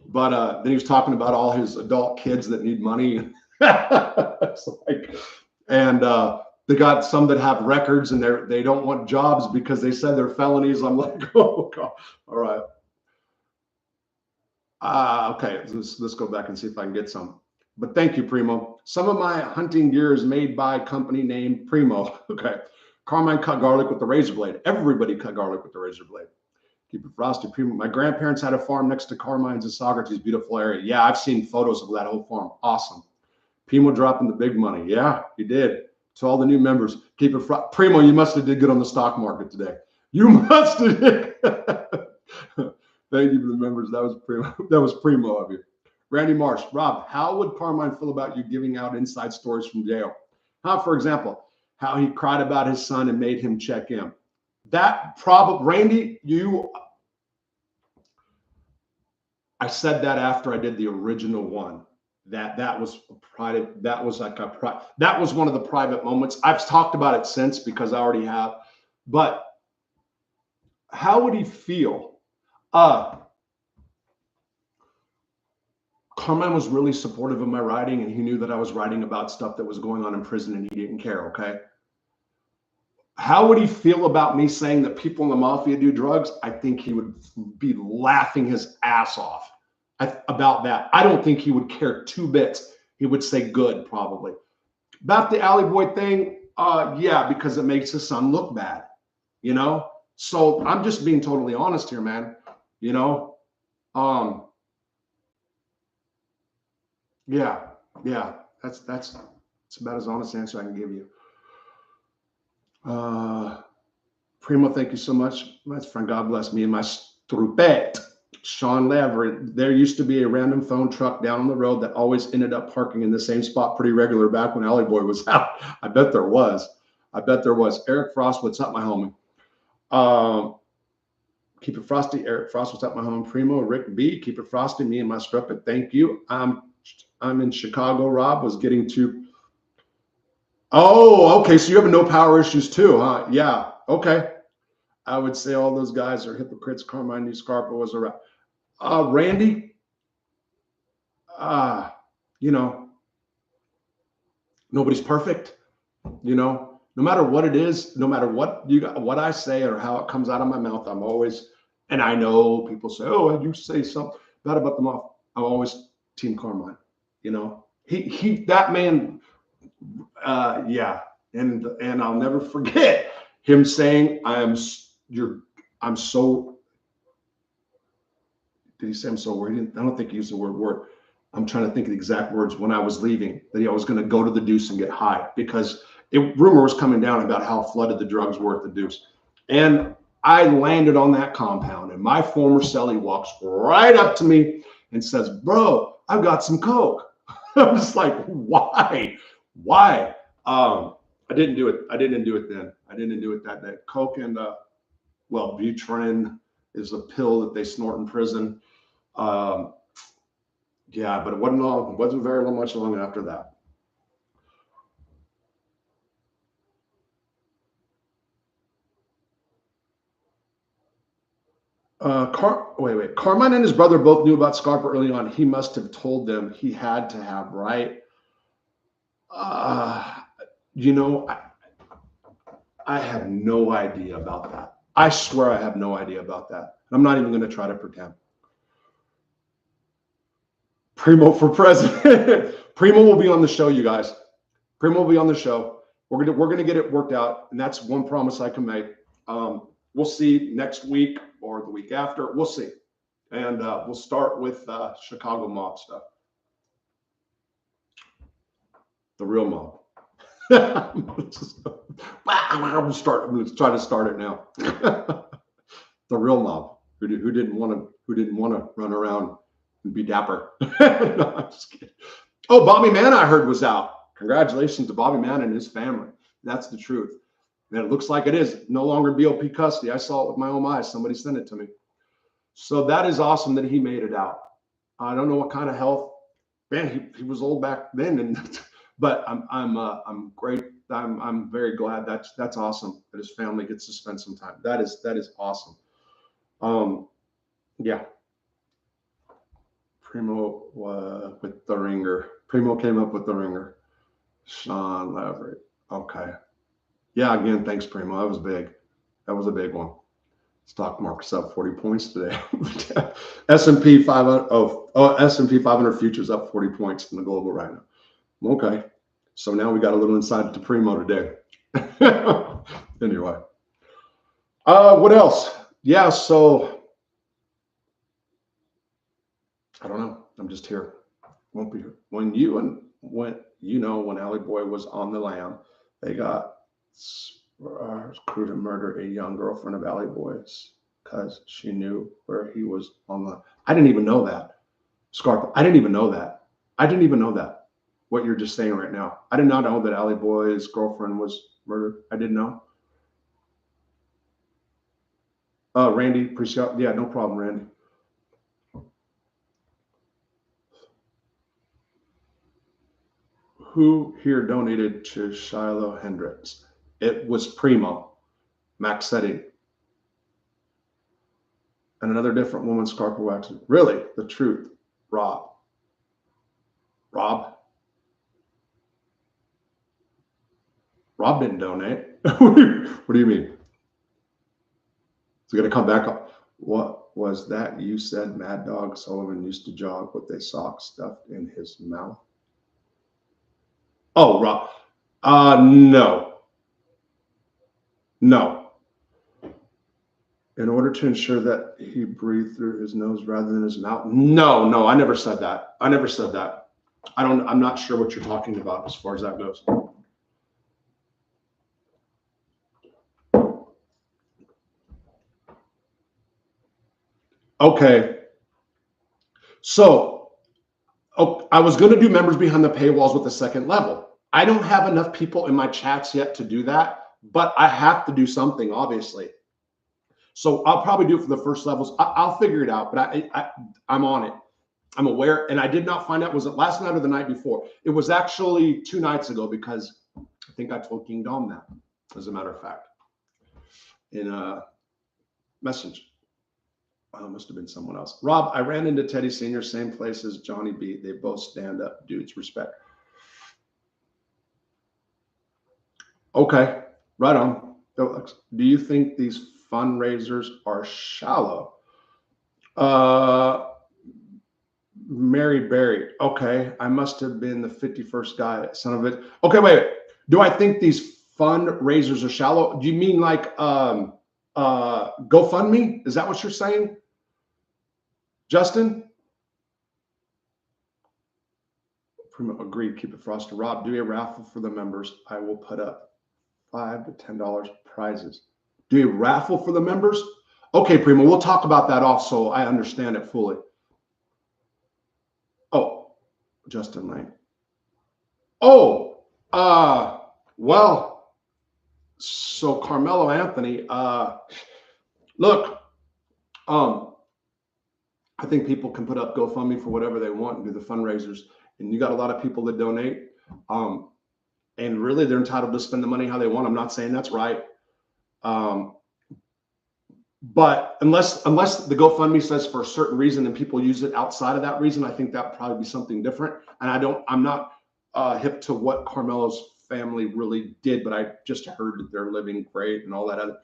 S1: but then he was talking about all his adult kids that need money. It's like, and they got some that have records and they don't want jobs because they said they're felonies. I'm like, oh God. All right. Okay, let's go back and see if I can get some. But thank you, Primo. Some of my hunting gear is made by a company named Primo. Okay. Carmine cut garlic with the razor blade. Everybody cut garlic with the razor blade. Keep it frosty, Primo. My grandparents had a farm next to Carmine's in Socrates. Beautiful area. Yeah, I've seen photos of that whole farm. Awesome. Primo dropping the big money. Yeah, he did. To all the new members, keep it frosty. Primo, you must have did good on the stock market today. You must have did. Thank you for the members. That was Primo of you. Randy Marsh. Rob, how would Carmine feel about you giving out inside stories from jail? How, for example, how he cried about his son and made him check in. That probably, Randy, I said that after I did the original one. That was private. That was like that was one of the private moments. I've talked about it since because I already have. But how would he feel? Carmine was really supportive of my writing, and he knew that I was writing about stuff that was going on in prison, and he didn't care. Okay. How would he feel about me saying that people in the mafia do drugs? I think he would be laughing his ass off about that. I don't think he would care 2 bits. He would say good, probably. About the alley boy thing, yeah, because it makes his son look bad, you know? So I'm just being totally honest here, man. You know? Yeah. That's about as honest answer I can give you. Primo, thank you so much. My friend, God bless me and my strupet. Sean Leverett, there used to be a random phone truck down on the road that always ended up parking in the same spot pretty regular back when Alley Boy was out. I bet there was. Eric Frost, what's up, my homie? Keep it frosty. Eric Frost, what's up, my homie? Primo, Rick B, keep it frosty. Me and my strupet, thank you. I'm in Chicago. Rob was getting to. Oh, okay. So you have no power issues too, huh? Yeah. Okay. I would say all those guys are hypocrites. Carmine knew Scarpa was around. Randy, you know, nobody's perfect. You know, no matter what it is, no matter what I say or how it comes out of my mouth, I'm always, and I know people say, oh, you say something bad about the mafia. I'm always Team Carmine. You know, that man. Yeah, and I'll never forget him saying, "I'm so." Did he say I'm so worried? I don't think he used the word. I'm trying to think of the exact words when I was leaving, that I was going to go to the Deuce and get high because rumor was coming down about how flooded the drugs were at the Deuce, and I landed on that compound, and my former cellie walks right up to me and says, "Bro, I've got some coke." I'm just like, why? I didn't do it. I didn't do it then. I didn't do it that day. Coke and Butrin is a pill that they snort in prison. Yeah, but it wasn't long. It wasn't very much long after that. Carmine and his brother both knew about Scarpa early on. He must have told them he had to have, right? You know, I have no idea about that. I swear I have no idea about that. I'm not even going to try to pretend. Primo for president. Primo will be on the show, you guys. Primo will be on the show. We're gonna get it worked out, and that's one promise I can make. We'll see next week or the week after. We'll see, and we'll start with Chicago mob stuff, the real mob. I'm gonna try to start it now. The real mob who didn't want to run around and be dapper. No, I'm just kidding. Oh, Bobby Mann, I heard, was out. Congratulations to Bobby Mann and his family. That's the truth. And it looks like it is no longer BOP custody. I saw it with my own eyes. Somebody sent it to me. So that is awesome that he made it out. I don't know what kind of health. Man, he was old back then, and but I'm great. I'm very glad. That's awesome that his family gets to spend some time. That is awesome. Yeah. Primo with the ringer. Primo came up with the ringer. Sean Leverett. Okay. Yeah, again, thanks, Primo. That was big. That was a big one. Stock market's up 40 points today. S&P 500. S&P 500 futures up 40 points in the global right now. Okay. So now we got a little insight to Primo today. Anyway. What else? Yeah, so I don't know. I'm just here. Won't be here. When Alley Boy was on the lam, they got crew to murder a young girlfriend of Alley Boy's because she knew where he was on the. I didn't even know that. Scarpa. I didn't even know that. I didn't even know that. What you're just saying right now. I did not know that Alley Boy's girlfriend was murdered. I didn't know. Randy, appreciate. Yeah, no problem, Randy. Who here donated to Shiloh Hendricks? It was Primo, Maxetti, and another different woman, Scarpa Waxman. Really, the truth, Rob. Rob didn't donate. What do you mean? Is it going to come back up? What was that you said? Mad Dog Sullivan used to jog with a sock stuffed in his mouth. Oh, Rob. No. In order to ensure that he breathed through his nose rather than his mouth. No, I never said that. I'm not sure what you're talking about as far as that goes. Okay. So I was going to do members behind the paywalls with the second level. I don't have enough people in my chats yet to do that, but I have to do something, obviously. So I'll probably do it for the first levels. I'll figure it out, but I'm on it. I'm aware, and I did not find out, was it last night or the night before? It was actually 2 nights ago, because I think I told King Dom that, as a matter of fact, in a message. Must have been someone else. Rob, I ran into Teddy Sr., same place as Johnny B. They both stand up dudes, respect. Okay, right on. Do you think these fundraisers are shallow? Mary Berry. Okay, I must have been the 51st guy, son of it. Okay, wait. Do I think these fundraisers are shallow? Do you mean like GoFundMe? Is that what you're saying, Justin? Agreed. Keep it frosty. Rob, do a raffle for the members. I will put up $5 to $10 prizes. Do a raffle for the members? Okay, Primo, we'll talk about that also. I understand it fully. Oh, Justin Lane. Oh, well, so Carmelo Anthony, look, I think people can put up GoFundMe for whatever they want and do the fundraisers. And you got a lot of people that donate. And really they're entitled to spend the money how they want. I'm not saying that's right. But unless the GoFundMe says for a certain reason and people use it outside of that reason, I think that would probably be something different. And I'm not hip to what Carmelo's family really did, but I just heard that they're living great and all that other,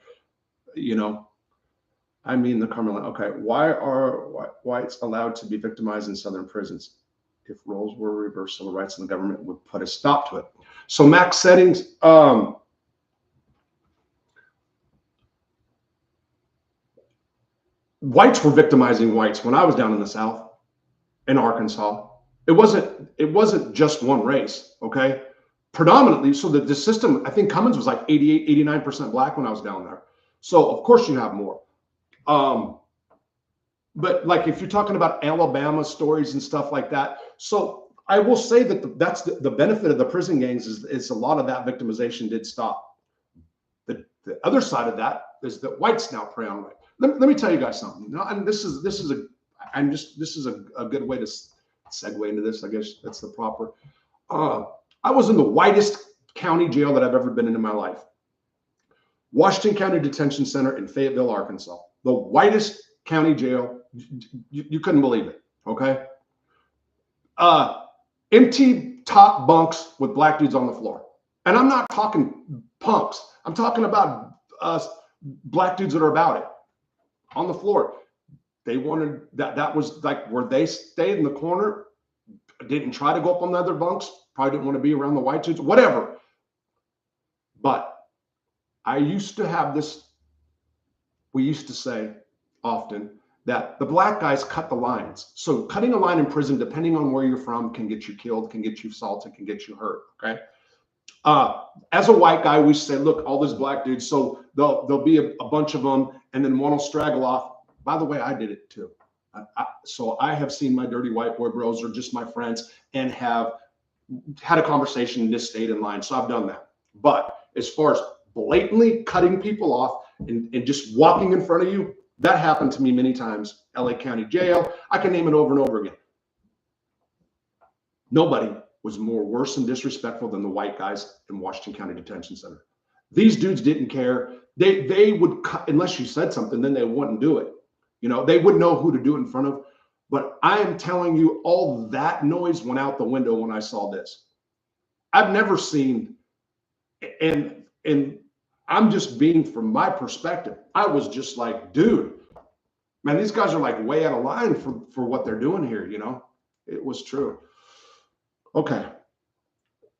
S1: I mean the Carmelo. Okay, why are whites allowed to be victimized in Southern prisons? if roles were reversed, civil rights in the government would put a stop to it. So max settings, whites were victimizing whites when I was down in the South, in Arkansas. It wasn't just one race, okay? Predominantly, so the system, I think Cummins was like 88, 89% black when I was down there. So of course you have more. But like if you're talking about Alabama stories and stuff like that, so I will say that that's the benefit of the prison gangs is a lot of that victimization did stop. The other side of that is that whites now prey on white. Let me tell you guys something. No, and this is a good way to segue into this. I guess that's the proper. I was in the whitest county jail that I've ever been in my life. Washington County Detention Center in Fayetteville, Arkansas. The whitest county jail. You couldn't believe it. Okay. Empty top bunks with black dudes on the floor. And I'm not talking punks. I'm talking about black dudes that are about it on the floor. They wanted that was like where they stayed in the corner, didn't try to go up on the other bunks, probably didn't want to be around the white dudes, whatever. But I used to have this, we used to say often that the black guys cut the lines. So cutting a line in prison, depending on where you're from, can get you killed, can get you assaulted, can get you hurt, okay? As a white guy, we say, look, all these black dudes, so there'll be a bunch of them, and then one will straggle off. By the way, I did it too. So I have seen my dirty white boy bros or just my friends and have had a conversation and just stayed in line. So I've done that. But as far as blatantly cutting people off and just walking in front of you, that happened to me many times. LA County Jail, I can name it over and over again. Nobody was more worse and disrespectful than the white guys in Washington County Detention Center. These dudes didn't care. They would cut, unless you said something, then they wouldn't do it. You know, they wouldn't know who to do it in front of. But I am telling you, all that noise went out the window when I saw this. I've never seen, and I'm just being from my perspective. I was just like, dude, man, these guys are like way out of line for what they're doing here, you know? It was true. Okay.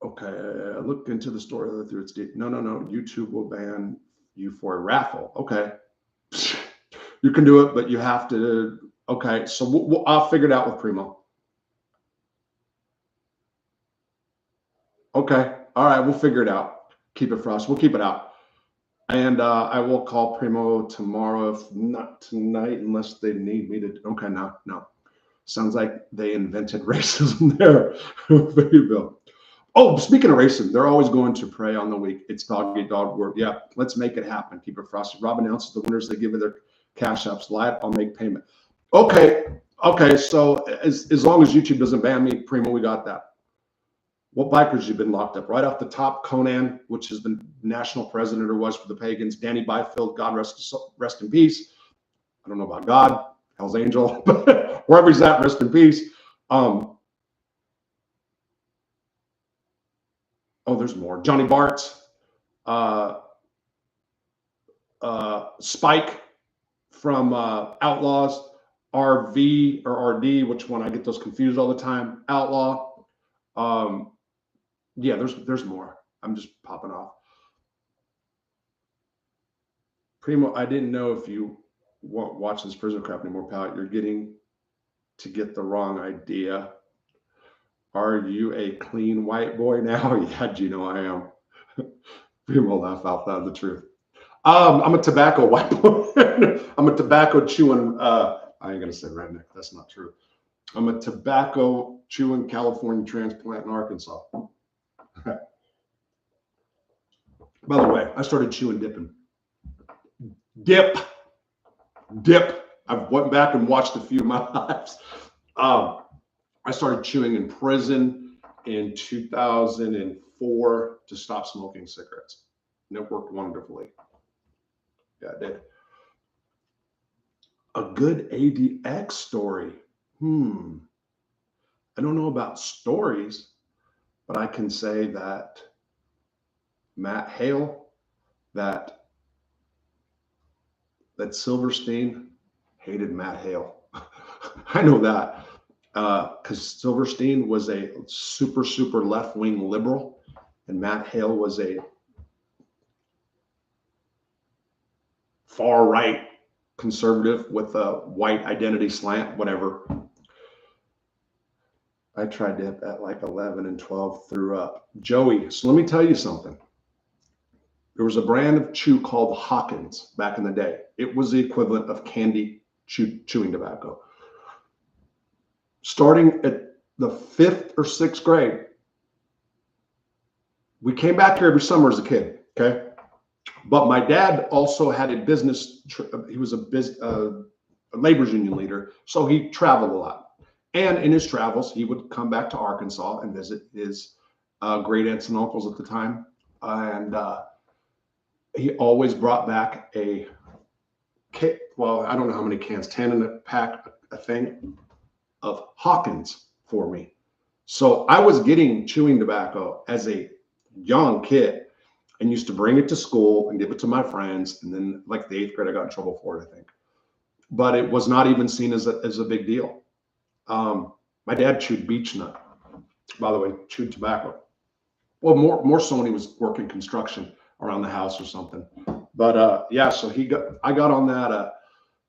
S1: I looked into the story through its deep. No. YouTube will ban you for a raffle. Okay. You can do it, but you have to. Okay. So I'll figure it out with Primo. Okay. All right. We'll figure it out. Keep it for us. We'll keep it out. And I will call Primo tomorrow, if not tonight, unless they need me to. Okay. No. Sounds like they invented racism there. Fayetteville. Oh, speaking of racism, they're always going to prey on the weak. It's dog eat dog work. Yeah, let's make it happen. Keep it frosty. Rob announces the winners. They give me their cash apps live. I'll make payment. Okay. So as long as YouTube doesn't ban me, Primo, we got that. What bikers have been locked up? Right off the top, Conan, which has been national president or was for the Pagans. Danny Byfield, God rest in peace. I don't know about God, Hell's Angel, but wherever he's at, rest in peace. Oh, there's more. Johnny Bartz, Spike from Outlaws, RV or RD, which one? I get those confused all the time. Outlaw. Yeah, there's more. I'm just popping off. Primo, I didn't know if you won't watch this prison crap anymore, pal. You're getting to get the wrong idea. Are you a clean white boy now? Yeah, Gino, I am. Primo laugh out loud, the truth. I'm a tobacco white boy. I'm a tobacco chewing. I ain't gonna say redneck. That's not true. I'm a tobacco chewing California transplant in Arkansas. By the way, I started chewing dipping. Dip. I went back and watched a few of my lives. I started chewing in prison in 2004 to stop smoking cigarettes. And it worked wonderfully. Yeah, it did. A good ADX story. I don't know about stories, but I can say that Matt Hale, that Silverstein hated Matt Hale. I know that. because Silverstein was a super left-wing liberal, and Matt Hale was a far right conservative with a white identity slant, whatever. I tried dip at like 11 and 12, threw up. Joey, so let me tell you something. There was a brand of chew called Hawkins back in the day. It was the equivalent of candy chewing tobacco. Starting at the 5th or 6th grade, we came back here every summer as a kid, okay? But my dad also had a business. He was a labor's union leader, so he traveled a lot. And in his travels, he would come back to Arkansas and visit his great aunts and uncles at the time. And he always brought back a kit. Well, I don't know how many cans, 10 in a pack, a thing of Hawkins for me. So I was getting chewing tobacco as a young kid and used to bring it to school and give it to my friends. And then like the 8th grade, I got in trouble for it, I think. But it was not even seen as a big deal. My dad chewed beech nut, by the way, chewed tobacco. Well, more so when he was working construction around the house or something. But yeah, so I got on that.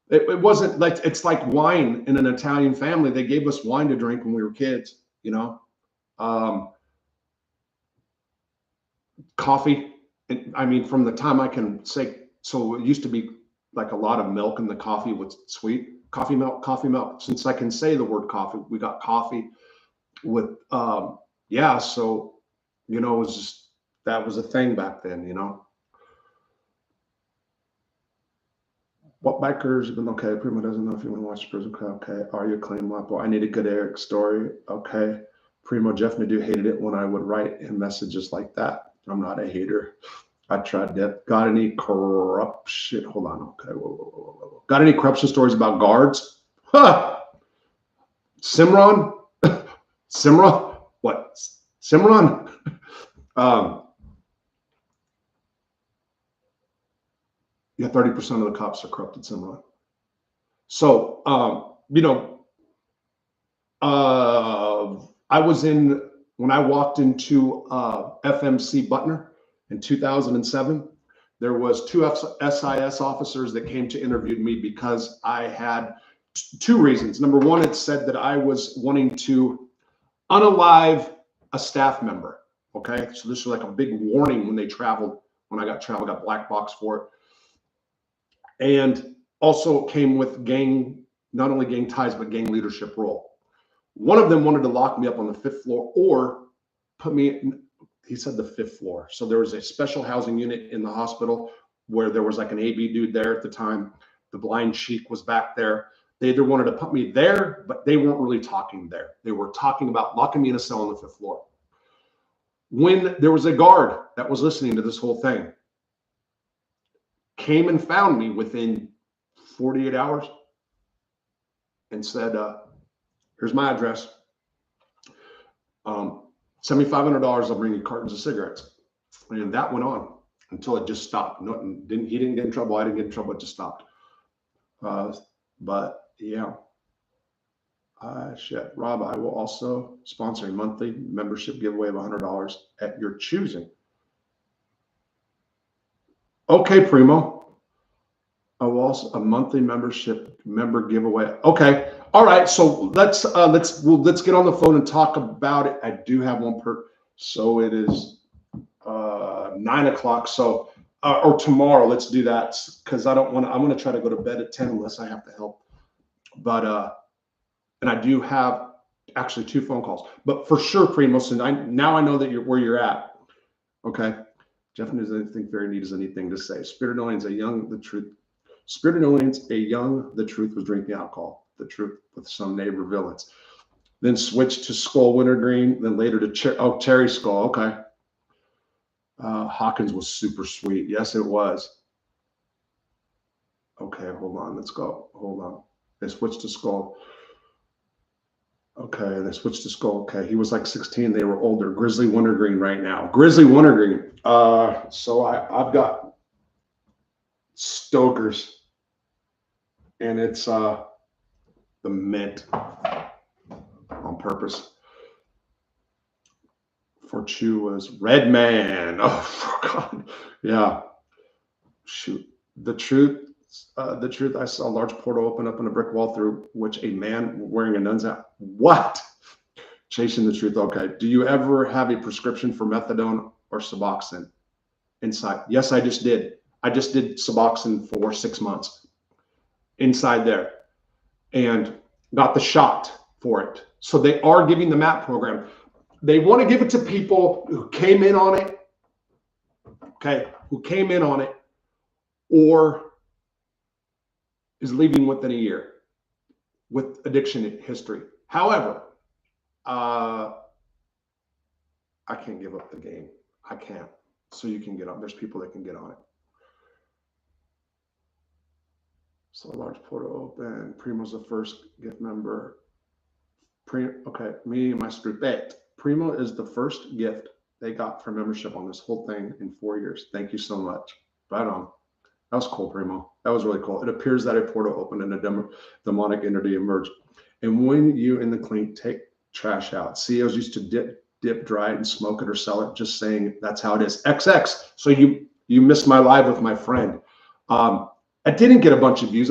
S1: It wasn't like, it's like wine in an Italian family. They gave us wine to drink when we were kids, you know. Coffee. I mean, from the time I can say, so it used to be like a lot of milk and the coffee was sweet. Coffee milk. Since I can say the word coffee, we got coffee with, yeah. So, you know, it was just, that was a thing back then, you know. What bikers have been okay? Primo doesn't know if you want to watch the prison. Okay. Are you claim up? Well, I need a good Eric story. Okay. Primo, Jeff Nadeau hated it when I would write him messages like that. I'm not a hater. I tried that. Got any corruption? Hold on. Okay. Whoa. Got any corruption stories about guards? Huh. Simran? Simran? What? Simran? Yeah, 30% of the cops are corrupted, Simran. So, you know, I was when I walked into FMC Butner in 2007, there was 2 SIS officers that came to interview me because I had 2 reasons. Number one, it said that I was wanting to unalive a staff member. Okay, so this was like a big warning when they traveled. When I got black box for it. And also came with not only gang ties, but gang leadership role. One of them wanted to lock me up on the 5th floor or put me, he said the 5th floor. So there was a special housing unit in the hospital where there was like an AB dude there at the time. The blind sheik was back there. They either wanted to put me there, but they weren't really talking there. They were talking about locking me in a cell on the 5th floor. When there was a guard that was listening to this whole thing, came and found me within 48 hours and said, here's my address. $7,500, I'll bring you cartons of cigarettes. And that went on until it just stopped. He didn't get in trouble. I didn't get in trouble. It just stopped. But yeah. Shit. Rob, I will also sponsor a monthly membership giveaway of $100 at your choosing. Okay, Primo. Oh, also a monthly member giveaway. Okay. All right. So let's get on the phone and talk about it. I do have one so it is 9 o'clock. So or tomorrow, let's do that because I'm going to try to go to bed at 10 unless I have to help. But and I do have actually 2 phone calls. But for sure, Primo, so now I know that where you're at. Okay. Jeff knows anything very neat is anything to say. Spirit Aliens, the truth was drinking alcohol. The truth with some neighbor villains. Then switched to Skull Wintergreen, then later to Cherry Skull. Okay. Hawkins was super sweet. Yes, it was. Okay, hold on. Let's go. Hold on. They switched to Skull. Okay, they switched to Skull. Okay, he was like 16. They were older. Grizzly Wintergreen right now. Grizzly Wintergreen. So I've got Stoker's, and it's the mint. purpose. For Chew was Red Man. Oh God, yeah. Shoot, the truth. I saw a large portal open up in a brick wall through which a man wearing a nun's hat. What? Chasing the truth. Okay. Do you ever have a prescription for methadone or Suboxone inside? Yes, I just did. I just did Suboxone for 6 months inside there and got the shot for it. So they are giving the MAP program. They want to give it to people who came in on it. Okay. Who came in on it or is leaving within a year with addiction history. However, I can't give up the game. I can't. So you can get on. There's people that can get on it. So a large portal open. Primo's the first gift member. Okay, me and my stupid. Primo is the first gift they got for membership on this whole thing in 4 years. Thank you so much. Right on. That was cool, Primo. That was really cool. It appears that a portal opened and a demonic entity emerged. And when you in the clean take trash out, CEOs used to dip, dry it, and smoke it or sell it. Just saying that's how it is. XX. So you missed my live with my friend. I didn't get a bunch of views.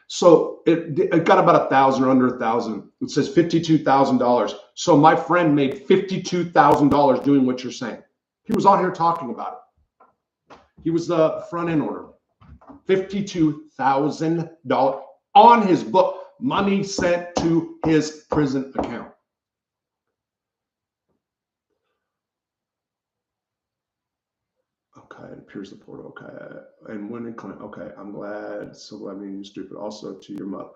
S1: So it got about 1,000 or under 1,000. It says $52,000. So my friend made $52,000 doing what you're saying. He was on here talking about it. He was the front end order. $52,000 on his book. Money sent to his prison account. Okay, it appears the portal. Okay, and when it client. Okay, I'm glad. So glad being stupid. Also to your mother.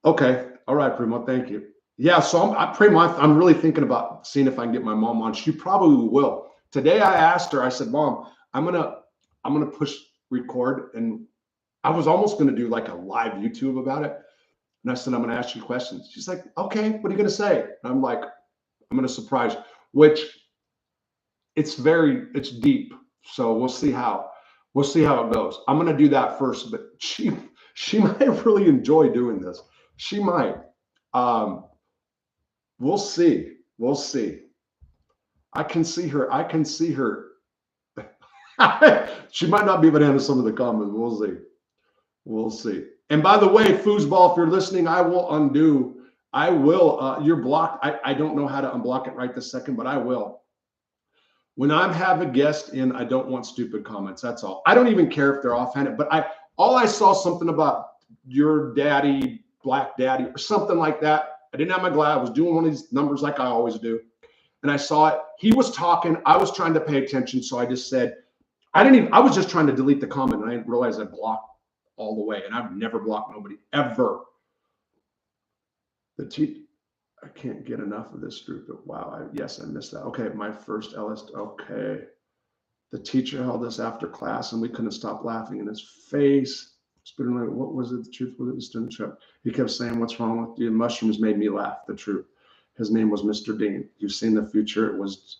S1: Okay, all right, Primo. Thank you. Yeah, so I'm really thinking about seeing if I can get my mom on. She probably will. Today I asked her. I said, Mom, I'm gonna push record, and I was almost gonna do like a live YouTube about it. And I said, I'm gonna ask you questions. She's like, okay, what are you gonna say? And I'm like, I'm gonna surprise you, which it's deep. So we'll see how it goes. I'm gonna do that first, but she might really enjoy doing this. She might. We'll see. We'll see. I can see her. She might not be able to handle some of the comments. We'll see. We'll see. And by the way, foosball, if you're listening, you're blocked. I don't know how to unblock it right this second, but I will. When I have a guest in, I don't want stupid comments. That's all. I don't even care if they're offhanded, but I saw something about your daddy, Black Daddy, or something like that. I didn't have my glass. I was doing one of these numbers like I always do. And I saw it. He was talking. I was trying to pay attention. So I just said, I was just trying to delete the comment. And I didn't realize I blocked all the way. And I've never blocked nobody ever. I can't get enough of this group. Wow. Yes, I missed that. Okay. My first LS. Okay. The teacher held us after class and we couldn't stop laughing in his face. What was it? The truth was it the student trip. He kept saying, what's wrong with you? Mushrooms made me laugh. The truth. His name was Mr. Dean. You've seen the future. It was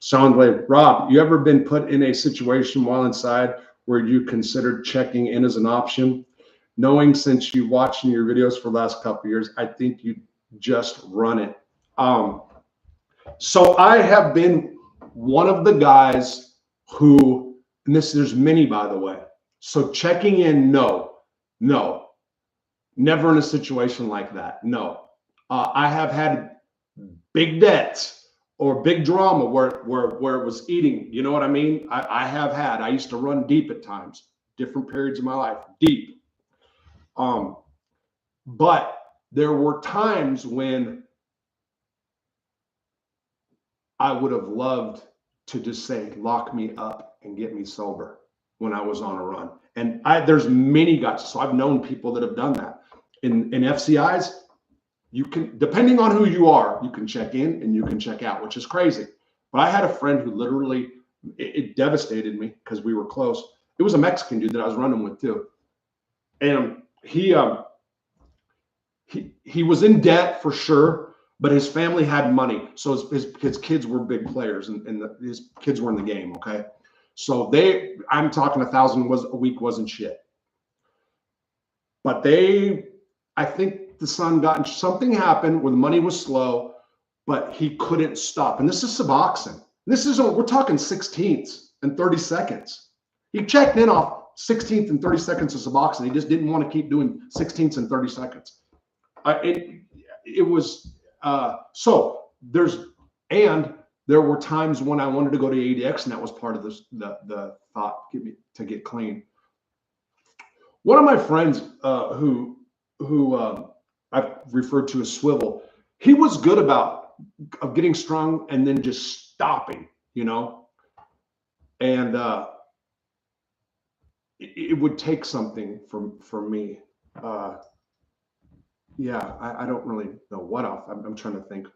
S1: Soundwave. Rob, you ever been put in a situation while inside where you considered checking in as an option? Knowing since you watching your videos for the last couple of years, I think you just run it. So I have been one of the guys who, and there's many, by the way. So checking in, no, never in a situation like that. No, I have had big debts or big drama where it was eating. You know what I mean? I used to run deep at times, different periods of my life, deep. But there were times when I would have loved to just say, lock me up and get me sober when I was on a run. And there's many guys. So I've known people that have done that. In FCIs, you can, depending on who you are, you can check in and you can check out, which is crazy. But I had a friend who literally, it devastated me because we were close. It was a Mexican dude that I was running with too. And he was in debt for sure, but his family had money. So his kids were big players and his kids were in the game. Okay. So I'm talking 1,000 a week wasn't shit. But I think the son got, something happened where the money was slow, but he couldn't stop. And this is Suboxone. This is, we're talking 16ths and 30 seconds. He checked in off 16th and 30 seconds of Suboxone. He just didn't want to keep doing 16ths and 30 seconds. It was, so there were times when I wanted to go to ADX, and that was part of the thought, to get clean. One of my friends who I've referred to as Swivel, he was good of getting strong and then just stopping, you know, and it would take something from me. Yeah, I don't really know what else. I'm trying to think.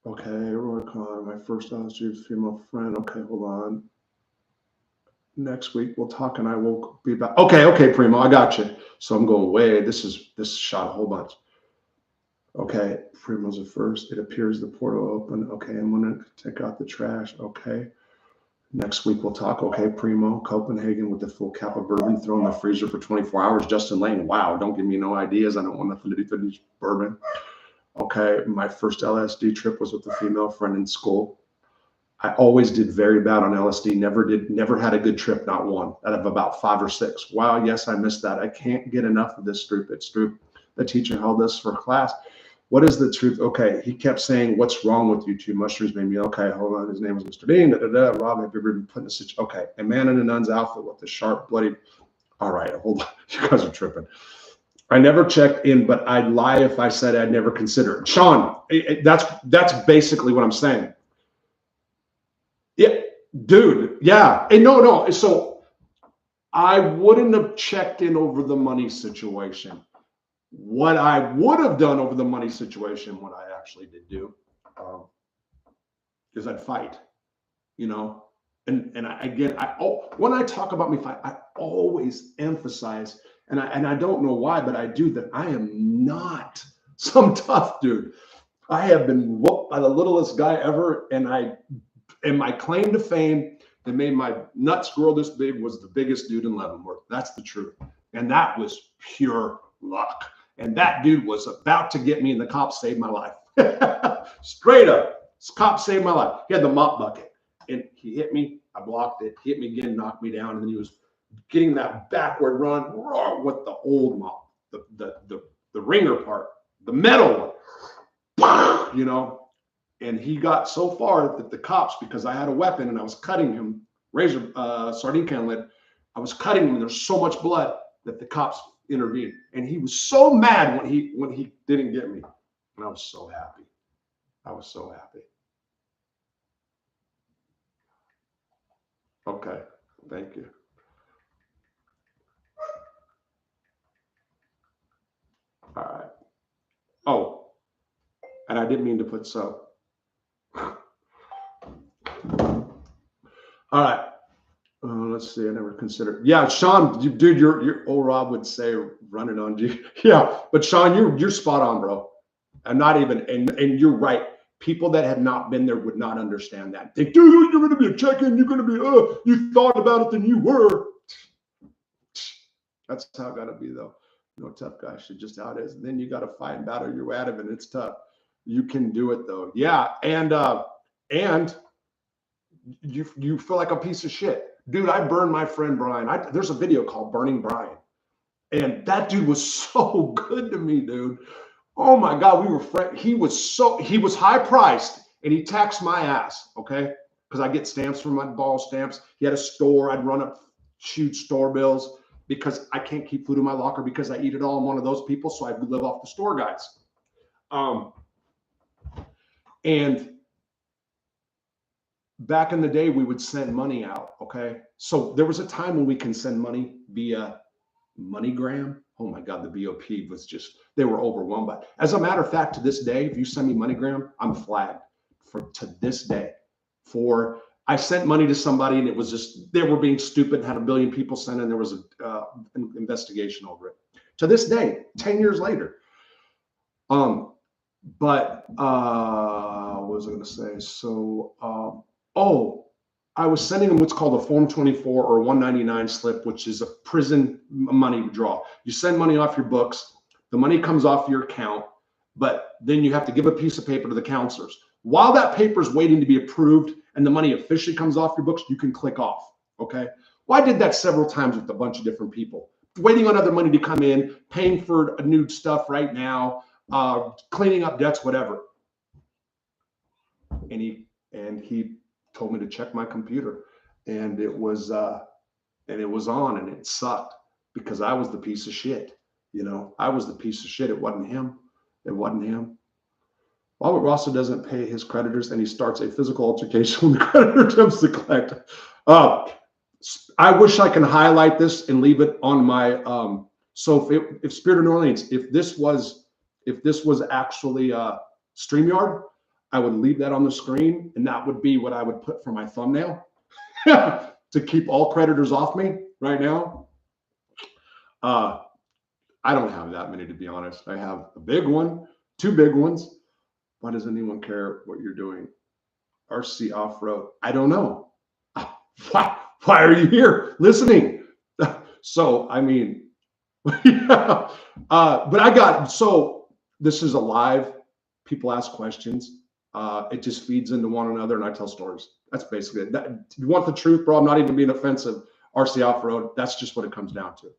S1: Okay, Roy Con, my first LSD female friend. Okay, hold on. Next week we'll talk, and I will be back. Okay, Primo, I got you. So I'm going way. This shot a whole bunch. Okay, Primo's the first. It appears the portal open. Okay, I'm gonna take out the trash. Okay. Next week we'll talk. Okay, Primo, Copenhagen with the full cap of bourbon, throw in the freezer for 24 hours. Justin Lane, wow, don't give me no ideas. I don't want nothing to do with bourbon. Okay, my first LSD trip was with a female friend in school. I always did very bad on LSD. Never had a good trip, not one, out of about 5 or 6. Wow, yes, I missed that. I can't get enough of this stupid. The teacher held us for class. What is the truth? Okay, he kept saying, what's wrong with you two? Mushrooms made me, okay, hold on. His name was Mr. Dean, Rob, have you ever been put in a situation? Okay, a man in a nun's outfit with the sharp, bloody, all right, hold on. You guys are tripping. I never checked in, but I'd lie if I said I'd never consider it. Sean, that's basically what I'm saying. Yeah, dude, yeah. And no. So I wouldn't have checked in over the money situation. What I would have done over the money situation, what I actually did do, is I'd fight, you know. And when I talk about me fight, I always emphasize, and I don't know why, but I do, that I am not some tough dude. I have been whooped by the littlest guy ever, and my claim to fame that made my nuts grow this big was the biggest dude in Leavenworth. That's the truth. And that was pure luck. And that dude was about to get me, and the cops saved my life. Straight up. This cop saved my life. He had the mop bucket, and he hit me. I blocked it. He hit me again, knocked me down, and then he was getting that backward run with the old mop, the ringer part, the metal one, you know. And he got so far that the cops, because I had a weapon and I was cutting him, razor, sardine can lid, I was cutting him, and there's so much blood that the cops intervened. And he was so mad when he didn't get me. And I was so happy. I was so happy. Okay, thank you. All right. Oh, and I didn't mean to put so. All right. Let's see. I never considered. Yeah, Sean, dude, your old Rob would say, "Run it on you." Yeah, but Sean, you're spot on, bro. I'm not even, and you're right. People that had not been there would not understand that. They, dude, you're going to be a check-in. You're going to be, you thought about it than you were. That's how it got to be, though. No tough guy should just how it is. And then you got to fight and battle your way out of it. It's tough. You can do it, though. Yeah, and you feel like a piece of shit. Dude, I burned my friend Brian. There's a video called Burning Brian. And that dude was so good to me, dude. Oh my God, we were friends. He was high priced, and he taxed my ass, okay? Because I get stamps from my ball stamps. He had a store. I'd run up huge store bills because I can't keep food in my locker because I eat it all. I'm one of those people, so I live off the store guys. And back in the day, we would send money out, okay? So there was a time when we can send money via MoneyGram. Oh my God, the BOP was just, they were overwhelmed by it. As a matter of fact, to this day, if you send me MoneyGram, I'm flagged to this day. I sent money to somebody, and it was just, they were being stupid, had 1 billion people sent in. There was an investigation over it. To this day, 10 years later. What was I going to say? So, I was sending them what's called a Form 24 or 199 slip, which is a prison money withdrawal. You send money off your books The money comes off your account, but then you have to give a piece of paper to the counselors. While that paper is waiting to be approved and the money officially comes off your books, you can click off. Okay. Well, I did that several times with a bunch of different people, waiting on other money to come in, paying for new stuff right now, cleaning up debts, whatever. And he told me to check my computer, and it was on, and it sucked because I was the piece of shit. You know, I was the piece of shit. It wasn't him. It wasn't him. Robert Rosso doesn't pay his creditors, and he starts a physical altercation when the creditor attempts to collect. I wish I can highlight this and leave it on my. So if Spirit of New Orleans, if this was actually StreamYard, I would leave that on the screen, and that would be what I would put for my thumbnail to keep all creditors off me right now. I don't have that many, to be honest. I have a big one, two big ones. Why does anyone care what you're doing? RC off-road. I don't know. Why are you here listening? So, I mean, yeah. But I got, so this is a live, people ask questions. It just feeds into one another, and I tell stories. That's basically it. You want the truth, bro? I'm not even being offensive. RC off-road, that's just what it comes down to.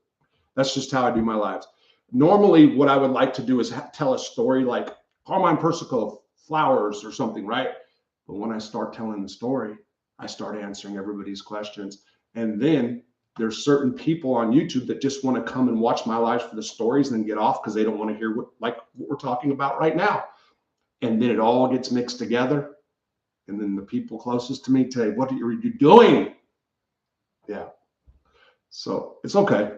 S1: That's just how I do my lives. Normally, what I would like to do is tell a story like Carmine Persico, flowers or something, right? But when I start telling the story, I start answering everybody's questions. And then there's certain people on YouTube that just want to come and watch my lives for the stories and then get off because they don't want to hear what we're talking about right now. And then it all gets mixed together. And then the people closest to me say, what are you doing? Yeah. So it's okay.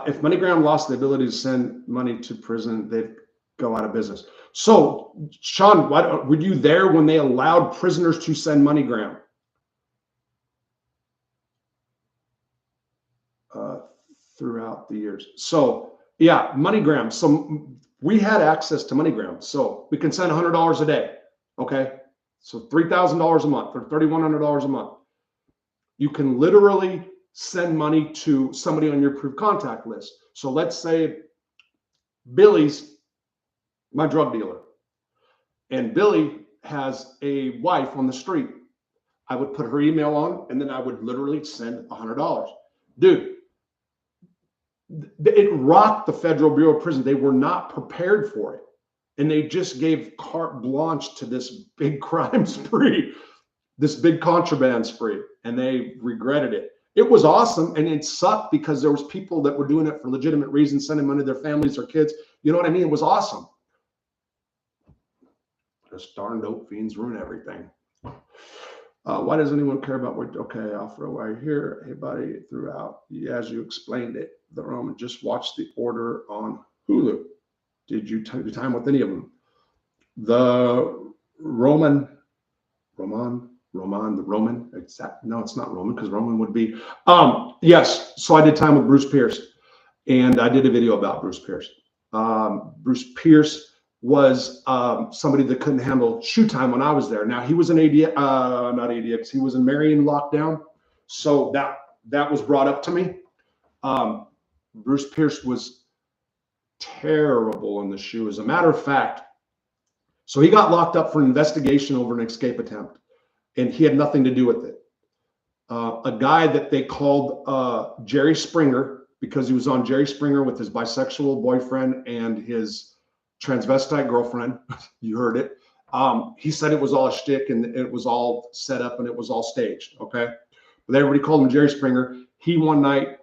S1: If MoneyGram lost the ability to send money to prison, they'd go out of business. So, Sean, were you there when they allowed prisoners to send MoneyGram? Throughout the years. So, yeah, MoneyGram. So we had access to MoneyGram. So we can send $100 a day. Okay. So $3,000 a month or $3,100 a month. You can literally send money to somebody on your approved contact list. So let's say Billy's my drug dealer, and Billy has a wife on the street. I would put her email on, and then I would literally send $100. Dude, it rocked the Federal Bureau of Prisons. They were not prepared for it. And they just gave carte blanche to this big crime spree, this big contraband spree, and they regretted it. It was awesome, and it sucked because there was people that were doing it for legitimate reasons, sending money to their families or kids. You know what I mean? It was awesome. Just darn dope fiends ruin everything. Why does anyone care about what? Okay, Alfred, why are you here? Hey, buddy, throughout, as you explained it, the Roman just watched The Order on Hulu. Did you take the time with any of them? The Roman, exact. No, it's not Roman because Roman would be. Yes. So I did time with Bruce Pierce, and I did a video about Bruce Pierce. Bruce Pierce was somebody that couldn't handle shoe time when I was there. Now he was in not ADX. He was in Marion lockdown. So that was brought up to me. Bruce Pierce was terrible in the shoe. As a matter of fact, so he got locked up for an investigation over an escape attempt, and he had nothing to do with it. A guy that they called Jerry Springer, because he was on Jerry Springer with his bisexual boyfriend and his transvestite girlfriend. You heard it. He said it was all a shtick and it was all set up and it was all staged. Okay. But everybody called him Jerry Springer. He one night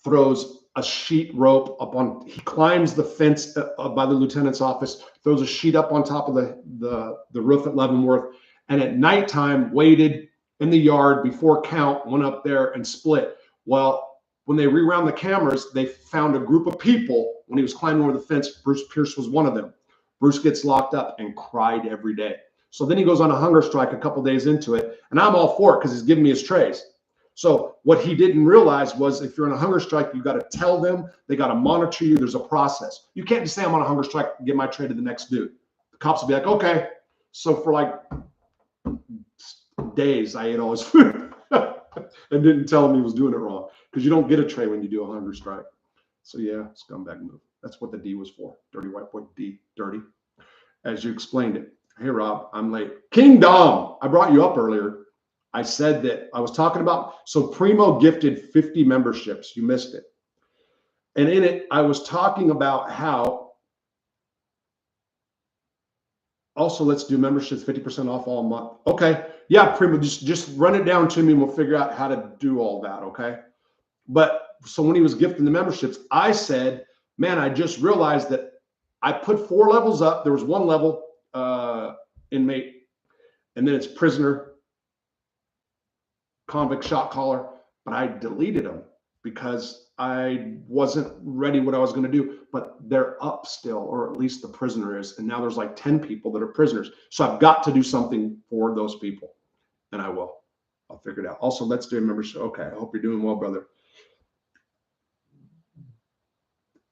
S1: throws a sheet rope up on, he climbs the fence by the lieutenant's office, throws a sheet up on top of the roof at Leavenworth. And at nighttime waited in the yard before count, went up there and split. Well, when they rewound the cameras, they found a group of people when he was climbing over the fence. Bruce Pierce was one of them. Bruce gets locked up and cried every day. So then he goes on a hunger strike a couple days into it, and I'm all for it because he's giving me his trays. So what he didn't realize was if you're on a hunger strike, you got to tell them, they got to monitor you. There's a process. You can't just say I'm on a hunger strike and give my tray to the next dude. The cops will be like, okay. So for like days, I ate all his food and didn't tell him he was doing it wrong. because you don't get a tray when you do a hunger strike. So yeah, scumbag move. That's what the D was for. Dirty white boy D, dirty. As you explained it. Hey, Rob, I'm late. King Dom, I brought you up earlier. I said that I was talking about, so Primo gifted 50 memberships. You missed it. And in it, I was talking about how, also let's do memberships 50% off all month. Okay. Yeah, Primo, just run it down to me and we'll figure out how to do all that. Okay. But so when he was gifting the memberships, I said, man, I just realized that I put 4 levels up. There was 1 level, inmate, and then it's prisoner, convict, shot caller, but I deleted them because I wasn't ready what I was going to do, but they're up still, or at least the prisoner is. And now there's like 10 people that are prisoners. So I've got to do something for those people, and I will. I'll figure it out. Also, let's do a membership. Okay. I hope you're doing well, brother.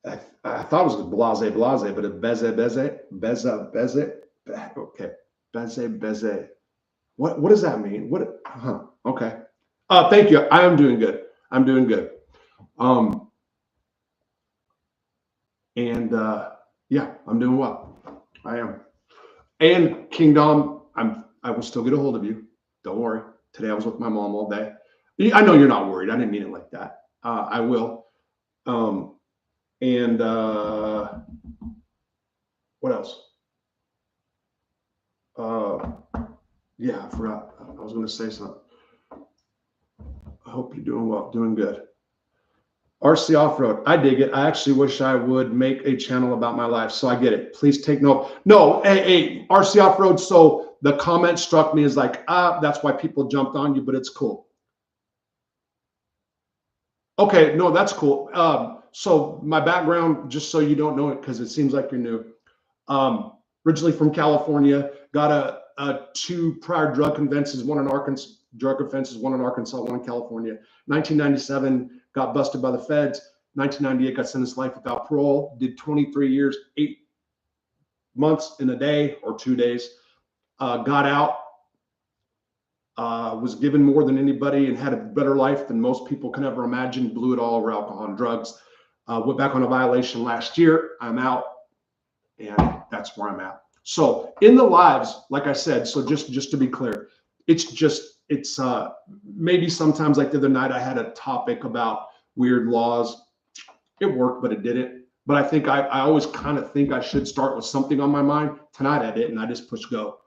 S1: I thought it was blase, but it's beze. Okay. Beze. What does that mean? Okay. Thank you. I am doing good. I'm doing good. Yeah, I'm doing well. I am. And Kingdom, I will still get a hold of you. Don't worry. Today I was with my mom all day. I know you're not worried. I didn't mean it like that. I will. What else? Yeah, I forgot. I was going to say something. I hope you're doing well, doing good. RC Off-Road, I dig it. I actually wish I would make a channel about my life, so I get it. Please take note. No, hey, RC Off-Road, so the comment struck me as like, that's why people jumped on you, but it's cool. Okay, no, that's cool. So my background, just so you don't know it, because it seems like you're new. Originally from California, got 2 prior drug offenses, one in Arkansas, one in California. 1997, got busted by the feds. 1998, got sentenced to life without parole. Did 23 years, 8 months and a day or 2 days. Got out. Was given more than anybody and had a better life than most people can ever imagine. Blew it all over alcohol and drugs. Went back on a violation last year. I'm out, and that's where I'm at. So in the lives, like I said, so just to be clear, it's maybe sometimes like the other night I had a topic about weird laws. It worked, but it didn't. But I think I always kind of think I should start with something on my mind. Tonight I didn't. I just pushed go.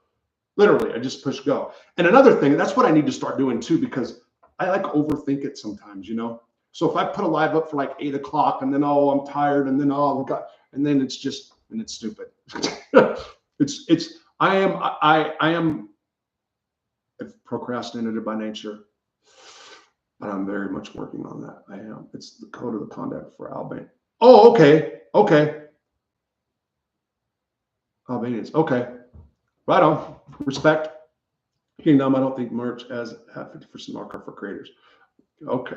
S1: Literally, I just push go. And another thing, that's what I need to start doing too, because I like overthink it sometimes, you know? So if I put a live up for like 8 o'clock and then, I'm tired, and then, and then it's just, and it's stupid. I am a procrastinator by nature, but I'm very much working on that. I am. It's the code of the conduct for Albania. Oh, okay. Albanians. Okay. Right on. Respect. Kingdom, I don't think merch has 50% markup for creators. Okay.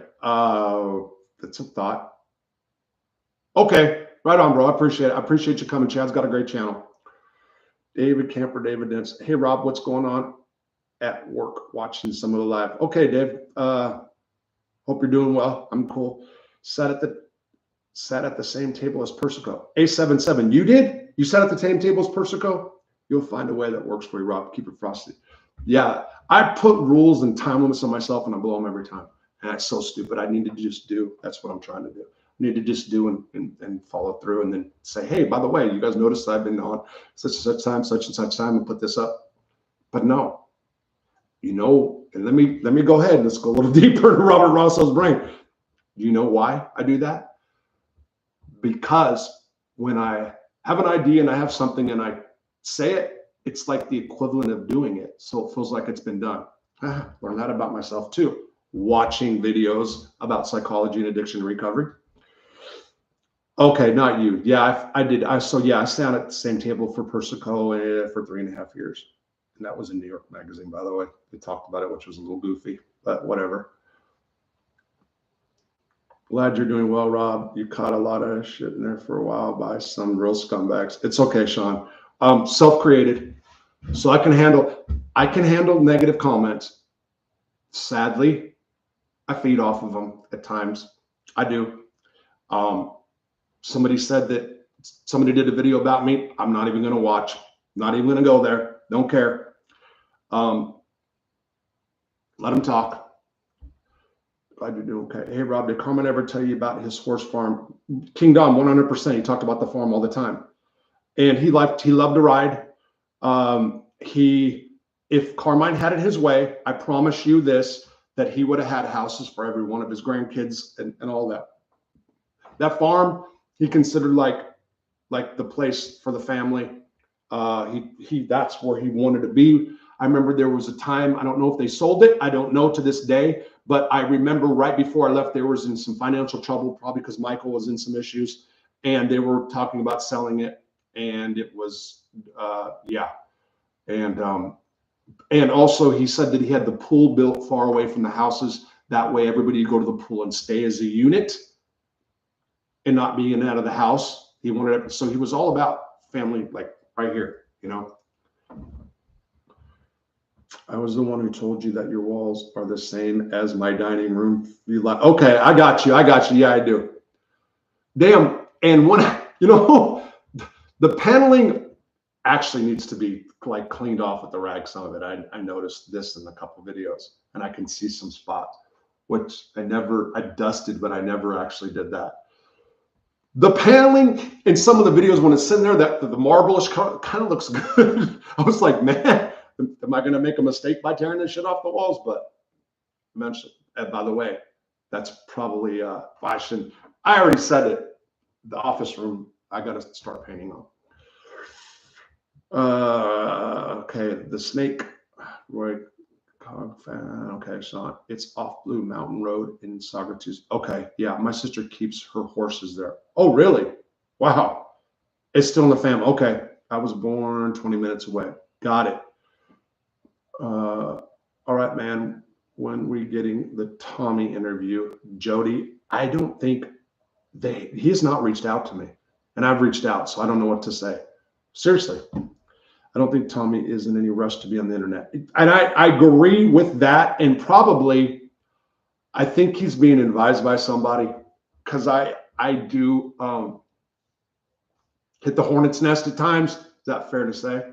S1: That's a thought. Okay. Right on, bro. I appreciate it. I appreciate you coming. Chad's got a great channel. David Camper, David Dents. Hey, Rob, what's going on at work watching some of the live? Okay, Dave. Hope you're doing well. I'm cool. Sat at the same table as Persico. A77. You did? You sat at the same table as Persico? You'll find a way that works for you, Rob. Keep it frosty. Yeah, I put rules and time limits on myself, and I blow them every time. And that's so stupid. I need to just do. That's what I'm trying to do. I need to just do and follow through, and then say, hey, by the way, you guys noticed I've been on such and such time, and put this up. But no, and let me go ahead and let's go a little deeper into Robert Rosso's brain. Do you know why I do that? Because when I have an idea and I have something and I say it, it's like the equivalent of doing it. So it feels like it's been done. Learn that about myself too. Watching videos about psychology and addiction recovery. Okay, not you. Yeah, I did. I sat at the same table for Persico for 3.5 years. And that was in New York Magazine, by the way. They talked about it, which was a little goofy, but whatever. Glad you're doing well, Rob. You caught a lot of shit in there for a while by some real scumbags. It's okay, Sean. Self-created. So I can handle negative comments. Sadly, I feed off of them at times. I do. Somebody said that somebody did a video about me. I'm not even going to watch. Not even going to go there. Don't care. Let them talk. Glad you're doing okay. Hey, Rob, did Carmen ever tell you about his horse farm? King Dom, 100%. He talked about the farm all the time. And he loved to ride. If Carmine had it his way, I promise you this, that he would have had houses for every one of his grandkids and all that. That farm, he considered like the place for the family. That's where he wanted to be. I remember there was a time, I don't know if they sold it. I don't know to this day, but I remember right before I left, they was in some financial trouble, probably because Michael was in some issues, and they were talking about selling it. And it was, yeah. And also he said that he had the pool built far away from the houses. That way everybody would go to the pool and stay as a unit and not be in and out of the house. He wanted it. So he was all about family, like right here, you know. I was the one who told you that your walls are the same as my dining room. Okay, I got you. Yeah, I do. Damn. And when, you know, the paneling actually needs to be like cleaned off with the rag. Some of it. I noticed this in a couple videos, and I can see some spots, which I dusted, but I never actually did that. The paneling in some of the videos when it's in there, that the marble-ish kind of looks good. I was like, man, am I going to make a mistake by tearing this shit off the walls? But mention, by the way, that's probably I already said it. The office room, I got to start painting on. Okay, the snake, Roy Cog fan. Okay, so it's off Blue Mountain Road in Saugerties. Okay, yeah, my sister keeps her horses there. Oh, really? Wow. It's still in the family. Okay, I was born 20 minutes away. Got it. All right, man. When we getting the Tommy interview, Jody? I don't think he has not reached out to me, and I've reached out, so I don't know what to say. Seriously. I don't think Tommy is in any rush to be on the internet. And I agree with that. And probably, I think he's being advised by somebody, because I do hit the hornet's nest at times. Is that fair to say?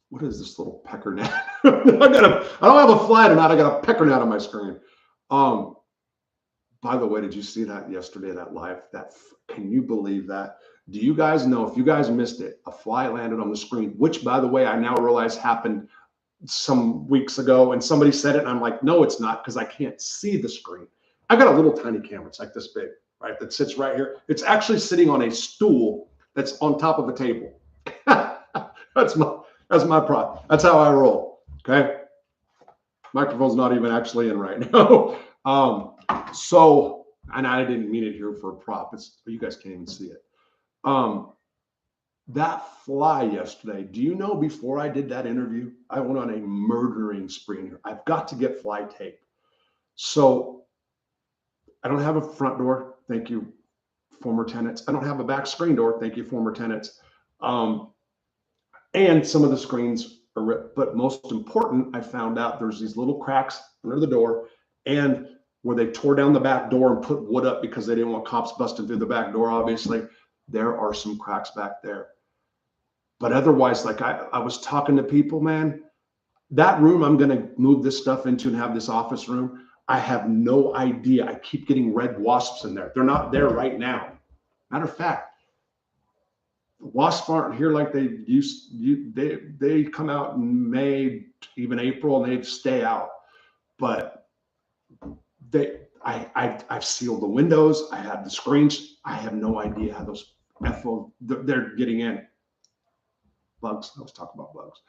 S1: What is this little pecker net? I don't have a fly tonight. I got a pecker net on my screen. By the way, did you see that yesterday, that live? Can you believe that? Do you guys know, if you guys missed it, a fly landed on the screen, which, by the way, I now realize happened some weeks ago, and somebody said it, and I'm like, no, it's not, because I can't see the screen. I got a little tiny camera. It's like this big, right, that sits right here. It's actually sitting on a stool that's on top of a table. That's my prop. That's how I roll, okay? Microphone's not even actually in right now. So, and I didn't mean it here for a prop. You guys can't even see it. That fly yesterday, do you know, before I did that interview, I went on a murdering spree here. I've got to get fly tape. So I don't have a front door. Thank you, former tenants. I don't have a back screen door. Thank you, former tenants. And some of the screens are ripped. But most important, I found out there's these little cracks under the door, and where they tore down the back door and put wood up because they didn't want cops busting through the back door, obviously. There are some cracks back there. But otherwise, like I was talking to people, man, that room I'm going to move this stuff into and have this office room, I have no idea. I keep getting red wasps in there. They're not there right now. Matter of fact, wasps aren't here like they used. They come out in May, even April, and they stay out. But I've sealed the windows. I have the screens. I have no idea how those they're getting in. Bugs. I was talking about bugs.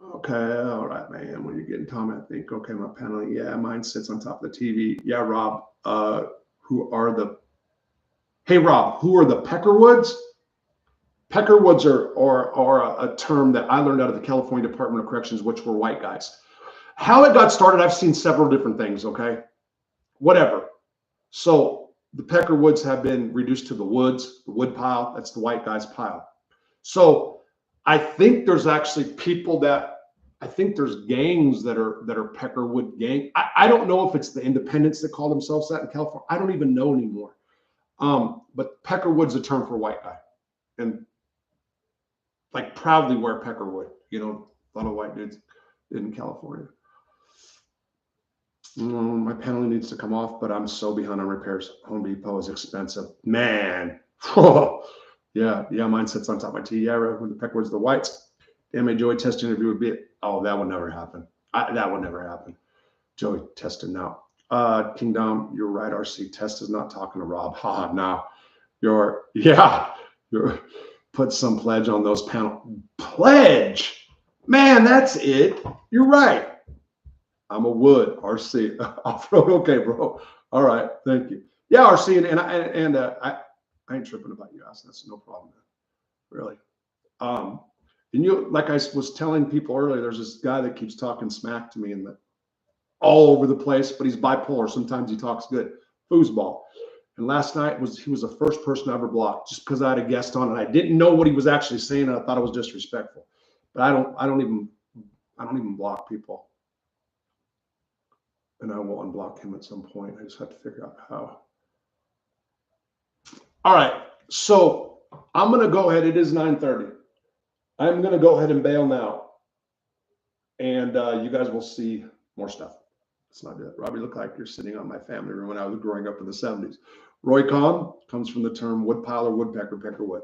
S1: Okay, all right, man. When you're getting Tom, I think, okay, my paneling. Yeah, mine sits on top of the TV. Yeah, Rob. Hey, Rob, who are the Peckerwoods? Peckerwoods are a term that I learned out of the California Department of Corrections, which were white guys. How it got started, I've seen several different things, okay? Whatever. So the Peckerwoods have been reduced to the woods, the wood pile. That's the white guy's pile. So I think there's actually people that I think there's gangs that are Peckerwood gang. I don't know if it's the independents that call themselves that in California. I don't even know anymore. But Peckerwood's a term for white guy, and like proudly wear Peckerwood. You know, a lot of white dudes in California. My panel needs to come off, but I'm so behind on repairs. Home Depot is expensive, man. Yeah, mine sits on top of my TV. Yeah, when the Peckerwood's the whites. Damn it, Joey test interview would be it. Oh, that would never happen. That would never happen. Joey tested now. Kingdom, you're right. RC test is not talking to Rob. Ha, now you're put some pledge on those panel. Pledge, man, that's it. You're right. I'm a wood RC off-road. Okay, bro. All right, thank you. Yeah, RC, and I ain't tripping about you asking. That's no problem, man. Really. And you, like I was telling people earlier, there's this guy that keeps talking smack to me and all over the place, but he's bipolar. Sometimes he talks good. Foosball. And last night he was the first person I ever blocked just because I had a guest on and I didn't know what he was actually saying and I thought it was disrespectful. But I don't even block people. And I will unblock him at some point. I just have to figure out how. All right. So I'm gonna go ahead. It is 9:30. I'm going to go ahead and bail now. And you guys will see more stuff. Let's not do that. Robbie, look like you're sitting on my family room when I was growing up in the 70s. Roy Kahn comes from the term woodpile or woodpecker, peckerwood.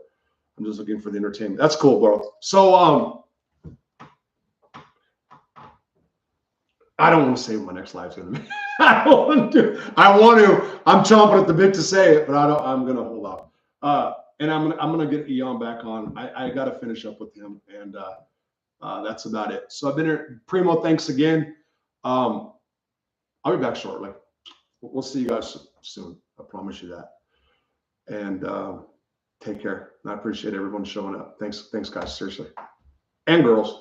S1: I'm just looking for the entertainment. That's cool, bro. So I don't want to say what my next live's going to be. I want to. I'm chomping at the bit to say it, but I'm going to hold off. And I'm gonna get Eon back on. I got to finish up with him, and that's about it. So I've been here. Primo, thanks again. I'll be back shortly. We'll see you guys soon. I promise you that. And take care. And I appreciate everyone showing up. Thanks, guys. Seriously, and girls.